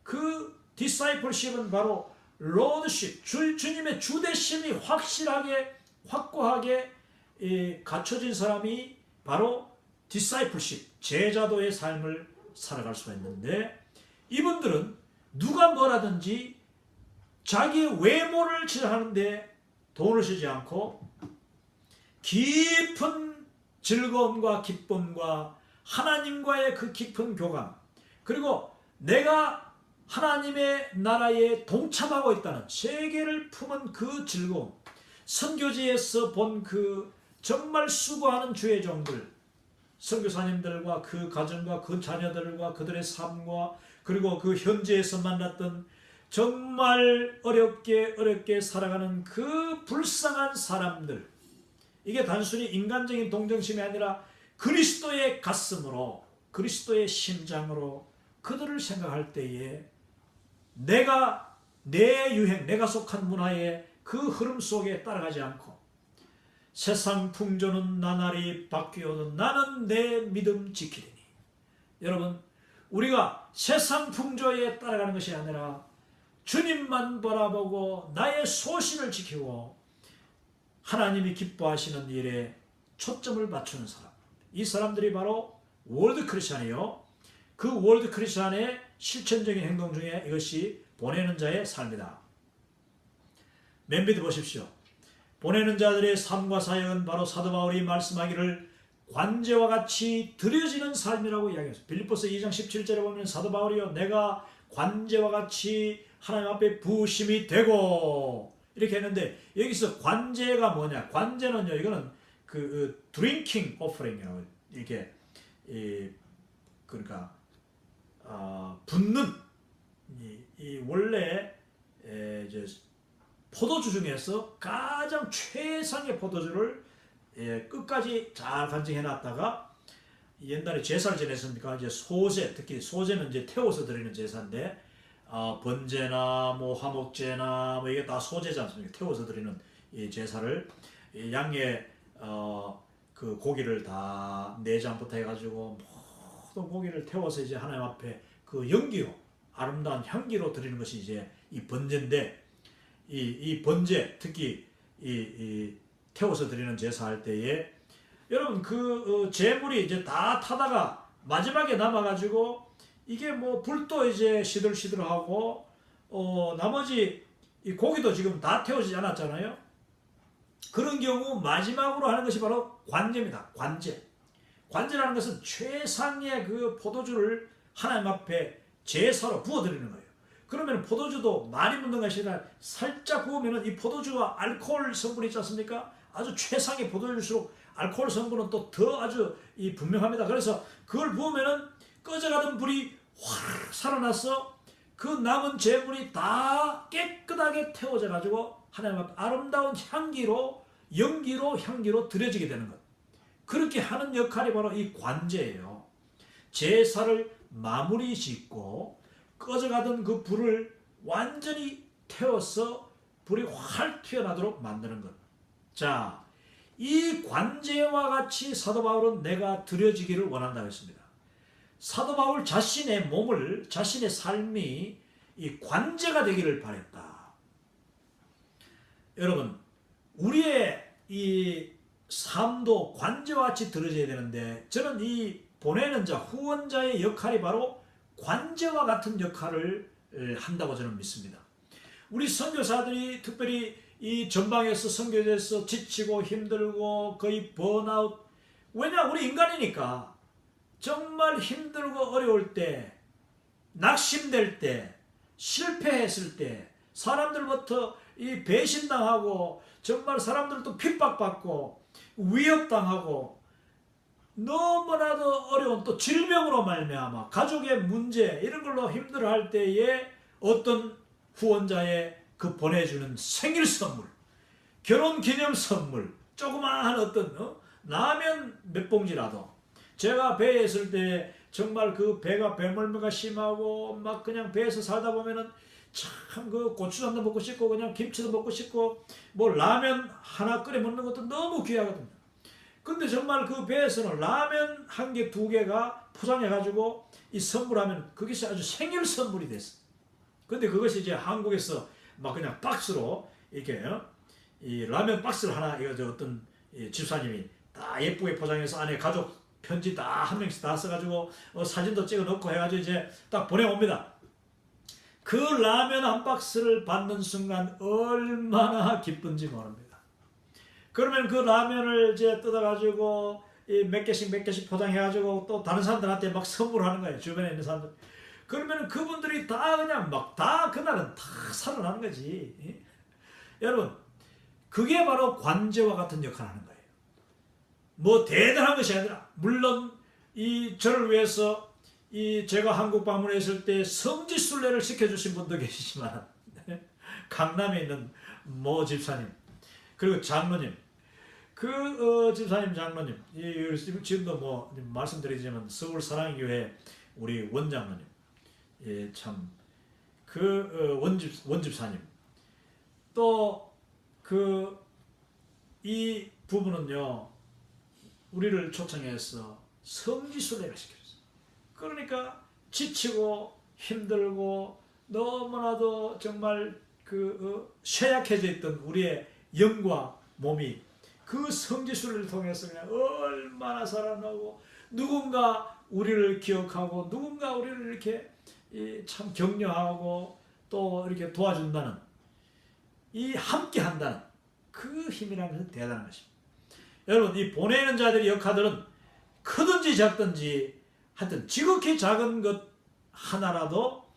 그 디사이플십은 바로 로드십, 주님의 주되심이 확실하게 확고하게 갖춰진 사람이 바로 디사이플십, 제자도의 삶을 살아갈 수가 있는데, 이분들은 누가 뭐라든지 자기의 외모를 지향하는데 돈을 쓰지 않고 깊은 즐거움과 기쁨과 하나님과의 그 깊은 교감, 그리고 내가 하나님의 나라에 동참하고 있다는 세계를 품은 그 즐거움, 선교지에서 본 그 정말 수고하는 주의 종들, 선교사님들과 그 가정과 그 자녀들과 그들의 삶과 그리고 그 현지에서 만났던 정말 어렵게 살아가는 그 불쌍한 사람들, 이게 단순히 인간적인 동정심이 아니라 그리스도의 가슴으로, 그리스도의 심장으로 그들을 생각할 때에 내가 내 유행, 내가 속한 문화의 그 흐름 속에 따라가지 않고 세상 풍조는 나날이 바뀌어도 나는 내 믿음 지키리니. 여러분, 우리가 세상 풍조에 따라가는 것이 아니라 주님만 바라보고 나의 소신을 지키고 하나님이 기뻐하시는 일에 초점을 맞추는 사람, 이 사람들이 바로 월드 크리스찬이요, 그 월드 크리스찬의 실천적인 행동 중에 이것이 보내는 자의 삶이다. 맨 밑에 보십시오. 보내는 자들의 삶과 사역은 바로 사도 바울이 말씀하기를 관제와 같이 드려지는 삶이라고 이야기했어요. 빌립보서 2장 17절에 보면 사도 바울이요, 내가 관제와 같이 하나님 앞에 부으심이 되고, 이렇게 했는데, 여기서 관제가 뭐냐? 관제는요, 이거는 그 드링킹 오퍼링이라고, 이렇게 그러니까 붓는, 이 원래 이제 포도주 중에서 가장 최상의 포도주를 끝까지 잘 간직해 놨다가, 옛날에 제사를 지냈으니까 이제 소제, 특히 소제는 이제 태워서 드리는 제사인데, 번제나 뭐 화목제나 뭐 이게 다 소제지 않습니까? 태워서 드리는 이 제사를 양의 그 고기를 다 내장부터 해가지고 모든 고기를 태워서 이제 하나님 앞에 그 연기로, 아름다운 향기로 드리는 것이 이제 이 번제인데, 이 번제, 특히 이 태워서 드리는 제사할 때에 여러분 그 제물이 이제 다 타다가 마지막에 남아가지고 이게 뭐 불도 이제 시들시들하고 나머지 이 고기도 지금 다 태워지지 않았잖아요. 그런 경우 마지막으로 하는 것이 바로 관제입니다. 관제. 관제라는 것은 최상의 그 포도주를 하나님 앞에 제사로 부어드리는 거예요. 그러면 포도주도 많이 붓는 것이 아니라 살짝 부으면 이 포도주가 알코올 성분이 있지 않습니까? 아주 최상의 포도주일수록 알코올 성분은 또 더 아주 분명합니다. 그래서 그걸 부으면 꺼져가던 불이 확 살아나서 그 남은 제물이 다 깨끗하게 태워져 가지고 하나님 앞에 아름다운 향기로, 연기로, 향기로 드려지게 되는 것. 그렇게 하는 역할이 바로 이 관제예요. 제사를 마무리 짓고 꺼져가던 그 불을 완전히 태워서 불이 활 튀어나도록 만드는 것. 자, 이 관제와 같이 사도 바울은 내가 드려지기를 원한다고 했습니다. 사도 바울 자신의 몸을, 자신의 삶이 이 관제가 되기를 바랬다. 여러분, 우리의 이 삶도 관제와 같이 드려져야 되는데, 저는 이 보내는 자, 후원자의 역할이 바로 관제와 같은 역할을 한다고 저는 믿습니다. 우리 선교사들이 특별히 이 전방에서 선교에서 지치고 힘들고 거의 번아웃, 왜냐 우리 인간이니까 정말 힘들고 어려울 때, 낙심될 때, 실패했을 때, 사람들부터 이 배신당하고 정말 사람들도 핍박받고 위협당하고 너무나도 어려운 또 질병으로 말미암아 가족의 문제 이런 걸로 힘들어할 때에 어떤 후원자의 그 보내주는 생일 선물, 결혼 기념 선물, 조그마한 어떤 라면 몇 봉지라도. 제가 배에 있을 때 정말 그 배가 배멀미가 심하고 막 그냥 배에서 살다 보면은 참 그 고추장도 먹고 싶고 그냥 김치도 먹고 싶고 뭐 라면 하나 끓여 먹는 것도 너무 귀하거든요. 근데 정말 그 배에서는 라면 한 개, 두 개가 포장해가지고 이 선물하면 그게 아주 생일 선물이 됐어. 근데 그것이 이제 한국에서 막 그냥 박스로 이렇게 이 라면 박스를 하나 이거 저 어떤 집사님이 다 예쁘게 포장해서 안에 가족 편지 다 한 명씩 다 써가지고 사진도 찍어 넣고 해가지고 이제 딱 보내옵니다. 그 라면 한 박스를 받는 순간 얼마나 기쁜지 모릅니다. 그러면 그 라면을 이제 뜯어가지고 몇 개씩 포장해가지고 또 다른 사람들한테 막 선물하는 거예요. 주변에 있는 사람들. 그러면 그분들이 다 그냥 막 다 그날은 다 살아나는 거지. 여러분, 그게 바로 관제와 같은 역할을 하는 거예요. 뭐 대단한 것이 아니라, 물론 이 저를 위해서 제가 한국 방문했을 때 성지순례를 시켜주신 분도 계시지만 강남에 있는 모 집사님 그리고 장로님 집사님 장로님 지금도 뭐 말씀드리지만 서울 사랑교회 우리 원장로님 참 원집사님 또 이 부부는요 우리를 초청해서 성지순례를 시켰어요. 그러니까 지치고 힘들고 너무나도 정말 쇠약해져 있던 우리의 영과 몸이 그 성지순례를 통해서 그냥 얼마나 살아나고 누군가 우리를 기억하고 누군가 우리를 이렇게 참 격려하고 또 이렇게 도와준다는 이 함께 한다는 그 힘이라는 것은 대단한 것입니다. 여러분 이 보내는 자들의 역할들은 크든지 작든지 하여튼 지극히 작은 것 하나라도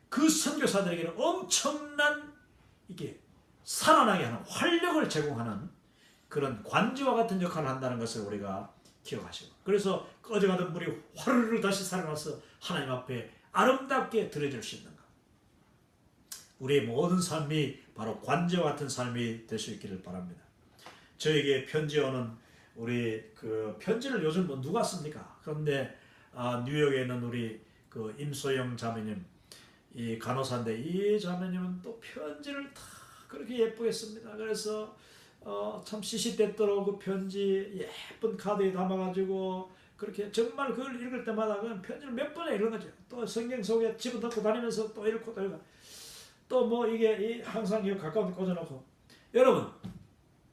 그 선교사들에게는 엄청난 이게 살아나게 하는 활력을 제공하는 그런 관지와 같은 역할을 한다는 것을 우리가 기억하시고 그래서 꺼져가던 물이 화르르 다시 살아나서 하나님 앞에 아름답게 드려질 수 있는 것. 우리의 모든 삶이 바로 관제와 같은 삶이 될 수 있기를 바랍니다. 저에게 편지 오는 우리 그 편지를 요즘 뭐 누가 씁니까? 그런데 뉴욕에 있는 우리 그 임소영 자매님 이 간호사인데 이 자매님은 또 편지를 다 그렇게 예쁘게 씁니다. 그래서 참 시시때때로 그 편지 예쁜 카드에 담아가지고 그렇게 정말 그걸 읽을 때마다 그냥 편지를 몇 번에 읽는 거죠. 또 성경 속에 집어넣고 다니면서 또 읽고 또 읽고 또 뭐 이게 항상 이거 가까운 데 꽂아놓고 여러분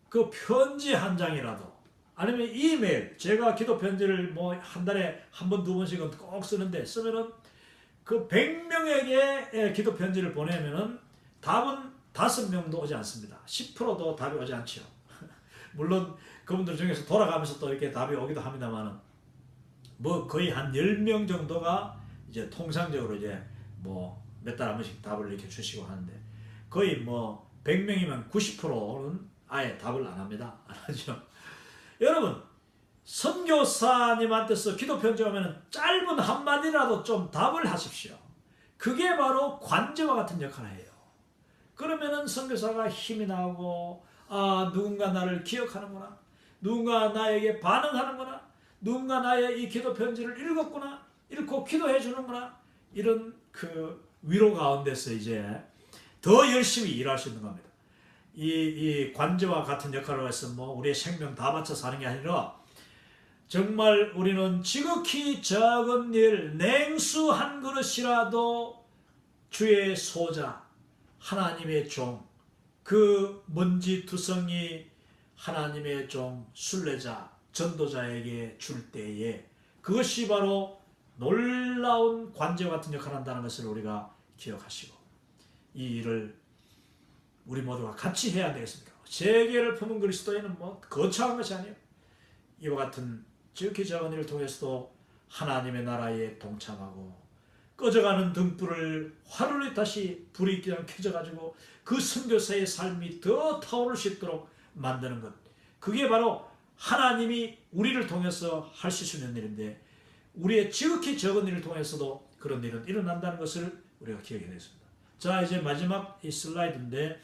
그 편지 한 장이라도 아니면 이메일 제가 기도 편지를 뭐 한 달에 한 번 두 번씩은 꼭 쓰는데 쓰면은 그 100명에게 기도 편지를 보내면은 답은 5명도 오지 않습니다. 10%도 답이 오지 않죠. 물론 그분들 중에서 돌아가면서 또 이렇게 답이 오기도 합니다만은 뭐 거의 한 10명 정도가 이제 통상적으로 이제 뭐 몇 달 한 번씩 답을 이렇게 주시고 하는데 거의 뭐 100명이면 90%는 아예 답을 안 합니다. 안 하죠. 여러분 선교사님한테서 기도 편지 오면 짧은 한마디라도 좀 답을 하십시오. 그게 바로 관제와 같은 역할을 해요. 그러면은 선교사가 힘이 나고 누군가 나를 기억하는구나. 누군가 나에게 반응하는구나. 누군가 나의 이 기도 편지를 읽었구나. 읽고 기도해 주는구나. 이런 그 위로 가운데서 이제 더 열심히 일할 수 있는 겁니다. 이 관제와 같은 역할을 해서 뭐 우리의 생명 다 바쳐 사는 게 아니라 정말 우리는 지극히 작은 일, 냉수 한 그릇이라도 주의 소자, 하나님의 종, 그 먼지 두성이 하나님의 종, 순례자, 전도자에게 줄 때에 그것이 바로 놀라운 관제와 같은 역할을 한다는 것을 우리가 기억하시고 이 일을 우리 모두가 같이 해야 되겠습니까? 세계를 품은 그리스도인은 뭐 거창한 것이 아니에요. 이와 같은 지극히 작은 일을 통해서도 하나님의 나라에 동참하고 꺼져가는 등불을 화르르 다시 불이 그냥 켜져가지고 그 선교사의 삶이 더 타오를 수 있도록 만드는 것. 그게 바로 하나님이 우리를 통해서 하실 수 있는 일인데 우리의 지극히 적은 일을 통해서도 그런 일은 일어난다는 것을 우리가 기억해야 되겠습니다. 자, 이제 마지막 이 슬라이드인데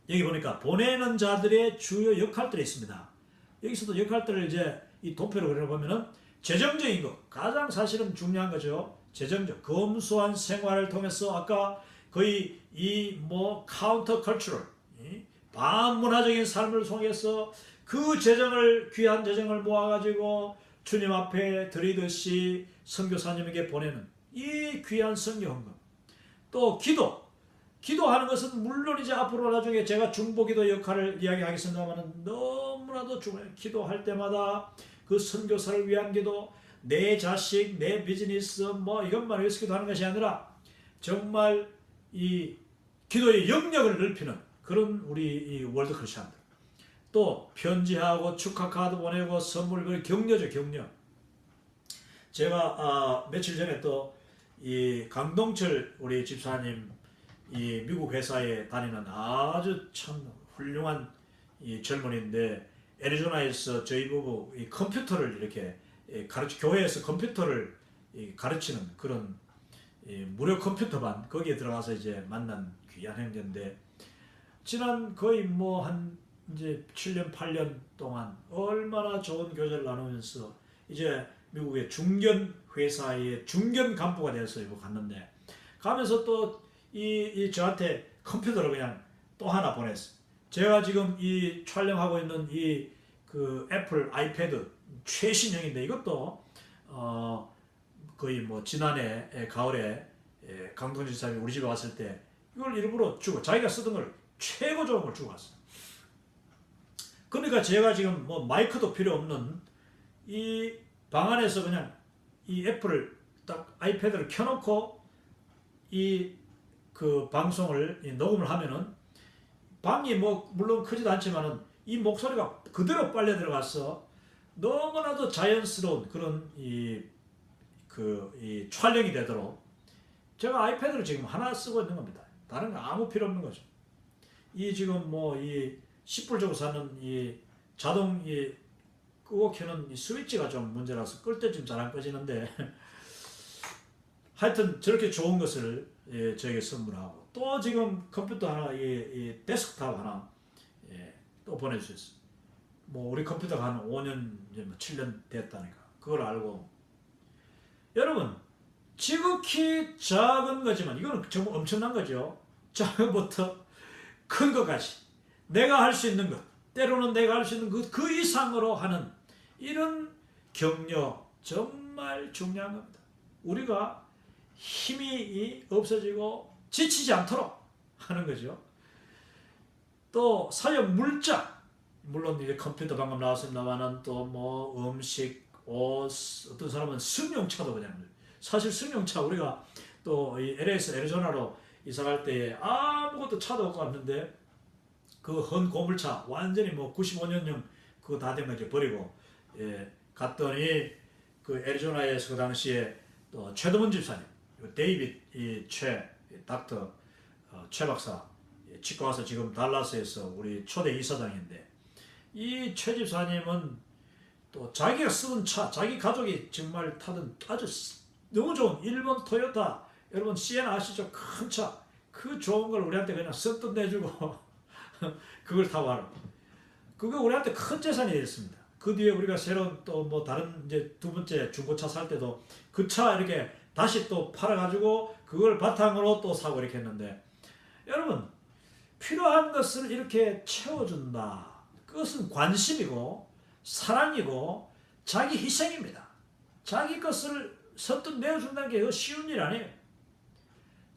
여기 보니까 보내는 자들의 주요 역할들이 있습니다. 여기서도 역할들을 이제 이 도표로 그려보면은 재정적인 것, 가장 사실은 중요한 거죠. 재정적, 검소한 생활을 통해서 아까 거의 이 뭐 카운터 컬처럴, 반문화적인 삶을 통해서 그 재정을 귀한 재정을 모아가지고 주님 앞에 드리듯이 선교사님에게 보내는 이 귀한 선교 헌금. 또 기도하는 것은 물론 이제 앞으로 나중에 제가 중보기도 역할을 이야기하겠습니다만 너무나도 중요해요. 기도할 때마다 그 선교사를 위한 기도, 내 자식, 내 비즈니스 뭐 이것만 위해서 기도하는 것이 아니라 정말 이 기도의 영역을 넓히는 그런 우리 이 월드 크리스천들. 또 편지하고 축하 카드 보내고 선물 보내고 격려죠, 격려. 제가 며칠 전에 또 이 강동철 우리 집사님 이 미국 회사에 다니는 아주 참 훌륭한 이 젊은이인데 애리조나에서 저희 부부 이 컴퓨터를 이렇게 교회에서 컴퓨터를 가르치는 그런 무료 컴퓨터반 거기에 들어가서 이제 만난 귀한 형제인데 지난 거의 뭐 한 이제 7년 8년 동안 얼마나 좋은 교제를 나누면서 이제 미국의 중견 회사의 중견 간부가 돼서 이거 갔는데 가면서 또 이 저한테 컴퓨터를 그냥 또 하나 보냈어. 제가 지금 이 촬영하고 있는 이 그 애플 아이패드 최신형인데 이것도 거의 뭐 지난해 가을에 강동진 사람이 우리 집에 왔을 때 이걸 일부러 주고 자기가 쓰던 걸 최고 좋은 걸 주고 왔어. 그러니까 제가 지금 뭐 마이크도 필요 없는 이 방 안에서 그냥 이 애플을 딱 아이패드를 켜놓고 이 그 방송을 녹음을 하면은 방이 뭐 물론 크지도 않지만은 이 목소리가 그대로 빨려 들어가서 너무나도 자연스러운 그런 이 촬영이 되도록 제가 아이패드를 지금 하나 쓰고 있는 겁니다. 다른 거 아무 필요 없는 거죠. 이 지금 뭐 이 10불 주고 사는 이 자동 이 끄고 켜는 이 스위치가 좀 문제라서 끌 때 좀 잘 안 꺼지는데 하여튼 저렇게 좋은 것을 저에게 선물하고 또 지금 컴퓨터 하나 이 데스크탑 하나 또 보내주셨어요. 뭐 우리 컴퓨터가 한 5년 이제 뭐 7년 됐다니까 그걸 알고 여러분 지극히 작은 거지만 이거는 정말 엄청난 거죠. 작은 것부터 큰 것까지 내가 할 수 있는 것 때로는 내가 할 수 있는 그 이상으로 하는 이런 격려 정말 중요한 겁니다. 우리가 힘이 없어지고 지치지 않도록 하는 거죠. 또 사용 물자 물론 이제 컴퓨터 방금 나왔습니다만은 또 뭐 음식, 옷, 어떤 사람은 승용차도 그냥 사실 승용차 우리가 또 이 LA에서 애리조나로 이사 갈 때 아무것도 차도 없고 왔는데 그 헌 고물차 완전히 뭐 95년형 그거 다 된 거 이제 버리고 갔더니 그 애리조나에서 그 당시에 또 최동원 집사님, 데이빗 닥터 최 박사 치과 와서 지금 달라스에서 우리 초대 이사장인데 이 최 집사님은 또 자기가 쓰던 차, 자기 가족이 정말 타던 아주 너무 좋은 일본 토요타 여러분 시에나 아시죠? 큰 차, 그 좋은 걸 우리한테 그냥 쓱 내주고 그걸 타고 가는 그거 우리한테 큰 재산이 됐습니다. 그 뒤에 우리가 새로운 또 뭐 다른 이제 두 번째 중고차 살 때도 그 차 이렇게 다시 또 팔아가지고 그걸 바탕으로 또 사고 이렇게 했는데 여러분 필요한 것을 이렇게 채워준다. 그것은 관심이고 사랑이고 자기 희생입니다. 자기 것을 선뜻 내어준다는 게 쉬운 일 아니에요.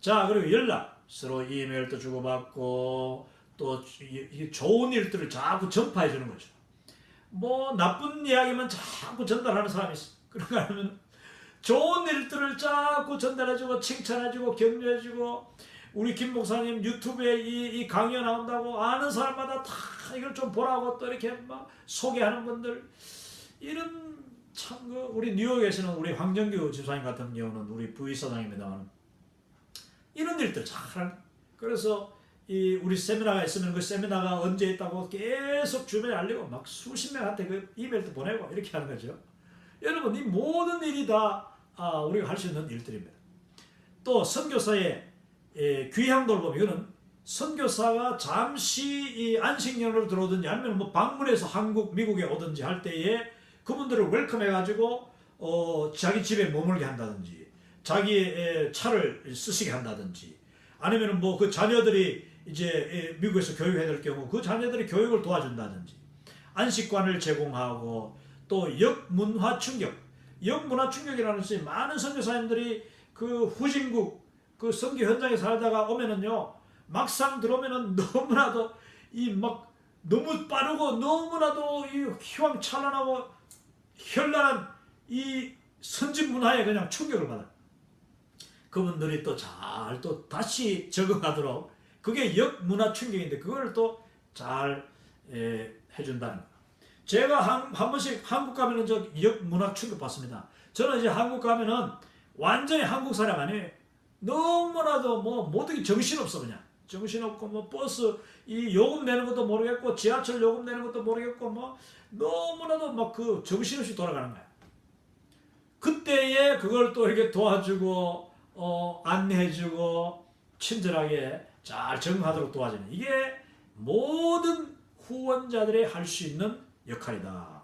자 그리고 연락 서로 이메일도 주고받고 또 좋은 일들을 자꾸 전파해 주는 거죠. 뭐 나쁜 이야기만 자꾸 전달하는 사람이 있어. 그런가 하면 좋은 일들을 자꾸 전달해주고 칭찬해주고 격려해주고 우리 김 목사님 유튜브에 이 강연 나온다고 아는 사람마다 다 이걸 좀 보라고 또 이렇게 막 소개하는 분들 이런 참 우리 뉴욕에서는 우리 황정규 집사님 같은 경우는 우리 부이사장입니다만 이런 일들 잘 그래서 우리 세미나가 있으면 그 세미나가 언제 있다고 계속 주변에 알리고 막 수십 명한테 그 이메일도 보내고 이렇게 하는 거죠. 여러분, 이 모든 일이 다 우리가 할 수 있는 일들입니다. 또 선교사의 귀향 돌봄, 이거는 선교사가 잠시 이 안식년으로 들어오든지 아니면 뭐 방문해서 한국, 미국에 오든지 할 때에 그분들을 웰컴해가지고 자기 집에 머물게 한다든지 자기의 차를 쓰시게 한다든지 아니면 뭐 그 자녀들이 이제 미국에서 교육해야 될 경우 그 자녀들이 교육을 도와준다든지 안식관을 제공하고 또 역문화 충격, 역문화 충격이라는 것이 많은 선교사님들이 그 후진국 그 선교 현장에 살다가 오면은요 막상 들어오면은 너무나도 이 막 너무 빠르고 너무나도 이 휘황찬란하고 현란한 이 선진 문화에 그냥 충격을 받아요. 그분들이 또 잘 또 다시 적응하도록 그게 역문화 충격인데 그걸 또 잘 해준다는 거예요. 제가 한 번씩 한국 가면은 저 역문화 충격 받습니다. 저는 이제 한국 가면은 완전히 한국 사람 아니에요. 너무나도 뭐 모든 게 정신없어. 그냥 정신없고 뭐 버스 이 요금 내는 것도 모르겠고 지하철 요금 내는 것도 모르겠고 뭐 너무나도 막 그 정신없이 돌아가는 거야. 그때에 그걸 또 이렇게 도와주고 안내해주고 친절하게 잘 적응하도록 도와주는 이게 모든 후원자들이 할 수 있는 역할이다.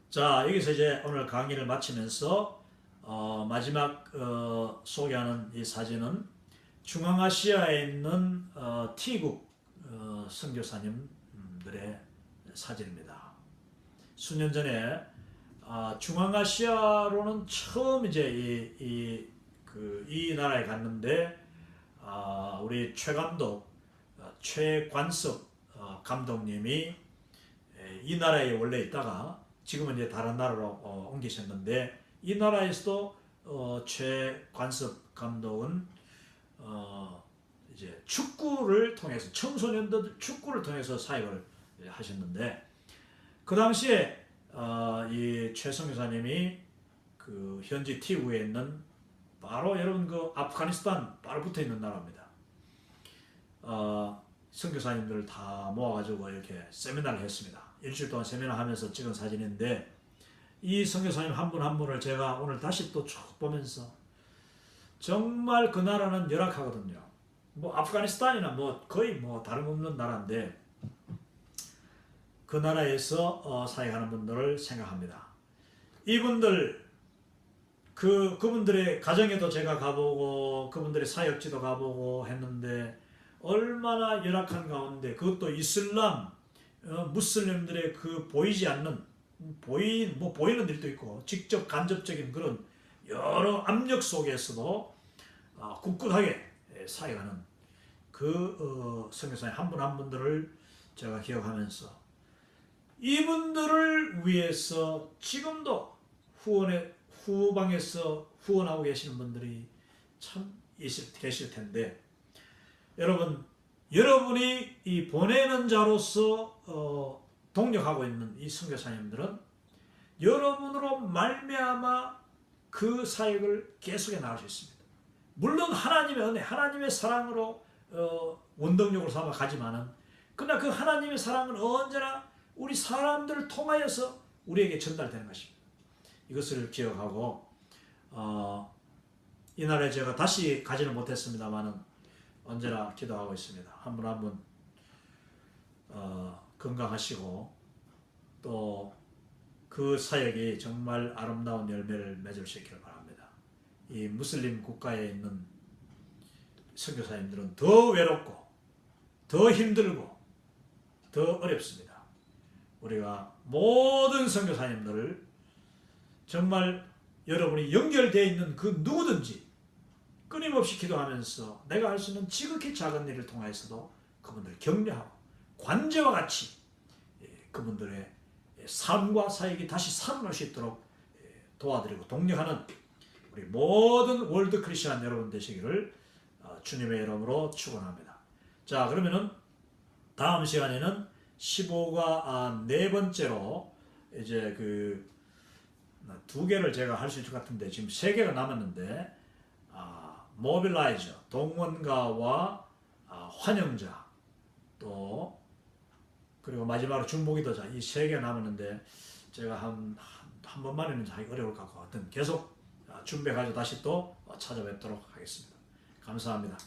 자, 여기서 이제 오늘 강의를 마치면서 마지막 소개하는 이 사진은 중앙아시아에 있는 T국 선교사님들의 사진입니다. 수년 전에 중앙아시아로는 처음 이제 이 나라에 갔는데 우리 최관섭 감독님이 이 나라에 원래 있다가 지금은 이제 다른 나라로 옮기셨는데 이 나라에서도 최관섭 감독은 이제 축구를 통해서 청소년들 축구를 통해서 사역을 하셨는데 그 당시에 이 최선교사님이 그 현지 티구에 있는 바로 여러분 그 아프가니스탄 바로 붙어 있는 나라입니다. 선교사님들을 다 모아가지고 이렇게 세미나를 했습니다. 일주일 동안 세미나 하면서 찍은 사진인데 이 선교사님 한 분 한 분을 제가 오늘 다시 또 쭉 보면서 정말 그 나라는 열악하거든요. 뭐 아프가니스탄이나 뭐 거의 뭐 다름없는 나라인데 그 나라에서 사역하는 분들을 생각합니다. 이분들 그분들의 가정에도 제가 가보고 그분들의 사역지도 가보고 했는데 얼마나 열악한 가운데 그것도 이슬람 무슬림들의 그 보이지 않는 보이는 일도 있고 직접 간접적인 그런 여러 압력 속에서도 꿋꿋하게 사역하는 그 선교사님 한 분 한 분들을 제가 기억하면서 이분들을 위해서 지금도 후방에서 후원하고 계시는 분들이 참 계실 텐데 여러분이 이 보내는 자로서 동력하고 있는 이 선교사님들은 여러분으로 말미암아 그 사역을 계속해 나갈 수 있습니다. 물론 하나님의 은혜, 하나님의 사랑으로 원동력으로 삼아 가지만은 그러나 그 하나님의 사랑은 언제나 우리 사람들을 통하여서 우리에게 전달되는 것입니다. 이것을 기억하고 이날에 제가 다시 가지는 못했습니다만은 언제나 기도하고 있습니다. 한 분 한 분 건강하시고 또 그 사역이 정말 아름다운 열매를 맺을 수 있기를 바랍니다. 이 무슬림 국가에 있는 선교사님들은 더 외롭고 더 힘들고 더 어렵습니다. 우리가 모든 선교사님들을 정말 여러분이 연결되어 있는 그 누구든지 끊임없이 기도하면서 내가 할 수 있는 지극히 작은 일을 통해서도 그분들을 격려하고 관제와 같이 그분들의 삶과 사역이 다시 살아날 수 있도록 도와드리고 독려하는 우리 모든 월드 크리스천 여러분 되시기를 주님의 이름으로 축원합니다. 자, 그러면은 다음 시간에는 15가 네 번째로 이제 그 두 개를 제가 할 수 있을 것 같은데 지금 세 개가 남았는데 모빌라이저 동원가와 환영자, 또 그리고 마지막으로 중보기도자, 이 세 개 남았는데 제가 한 번만에는 하기 어려울 것 같거든. 계속 준비해가지고 다시 또 찾아뵙도록 하겠습니다. 감사합니다.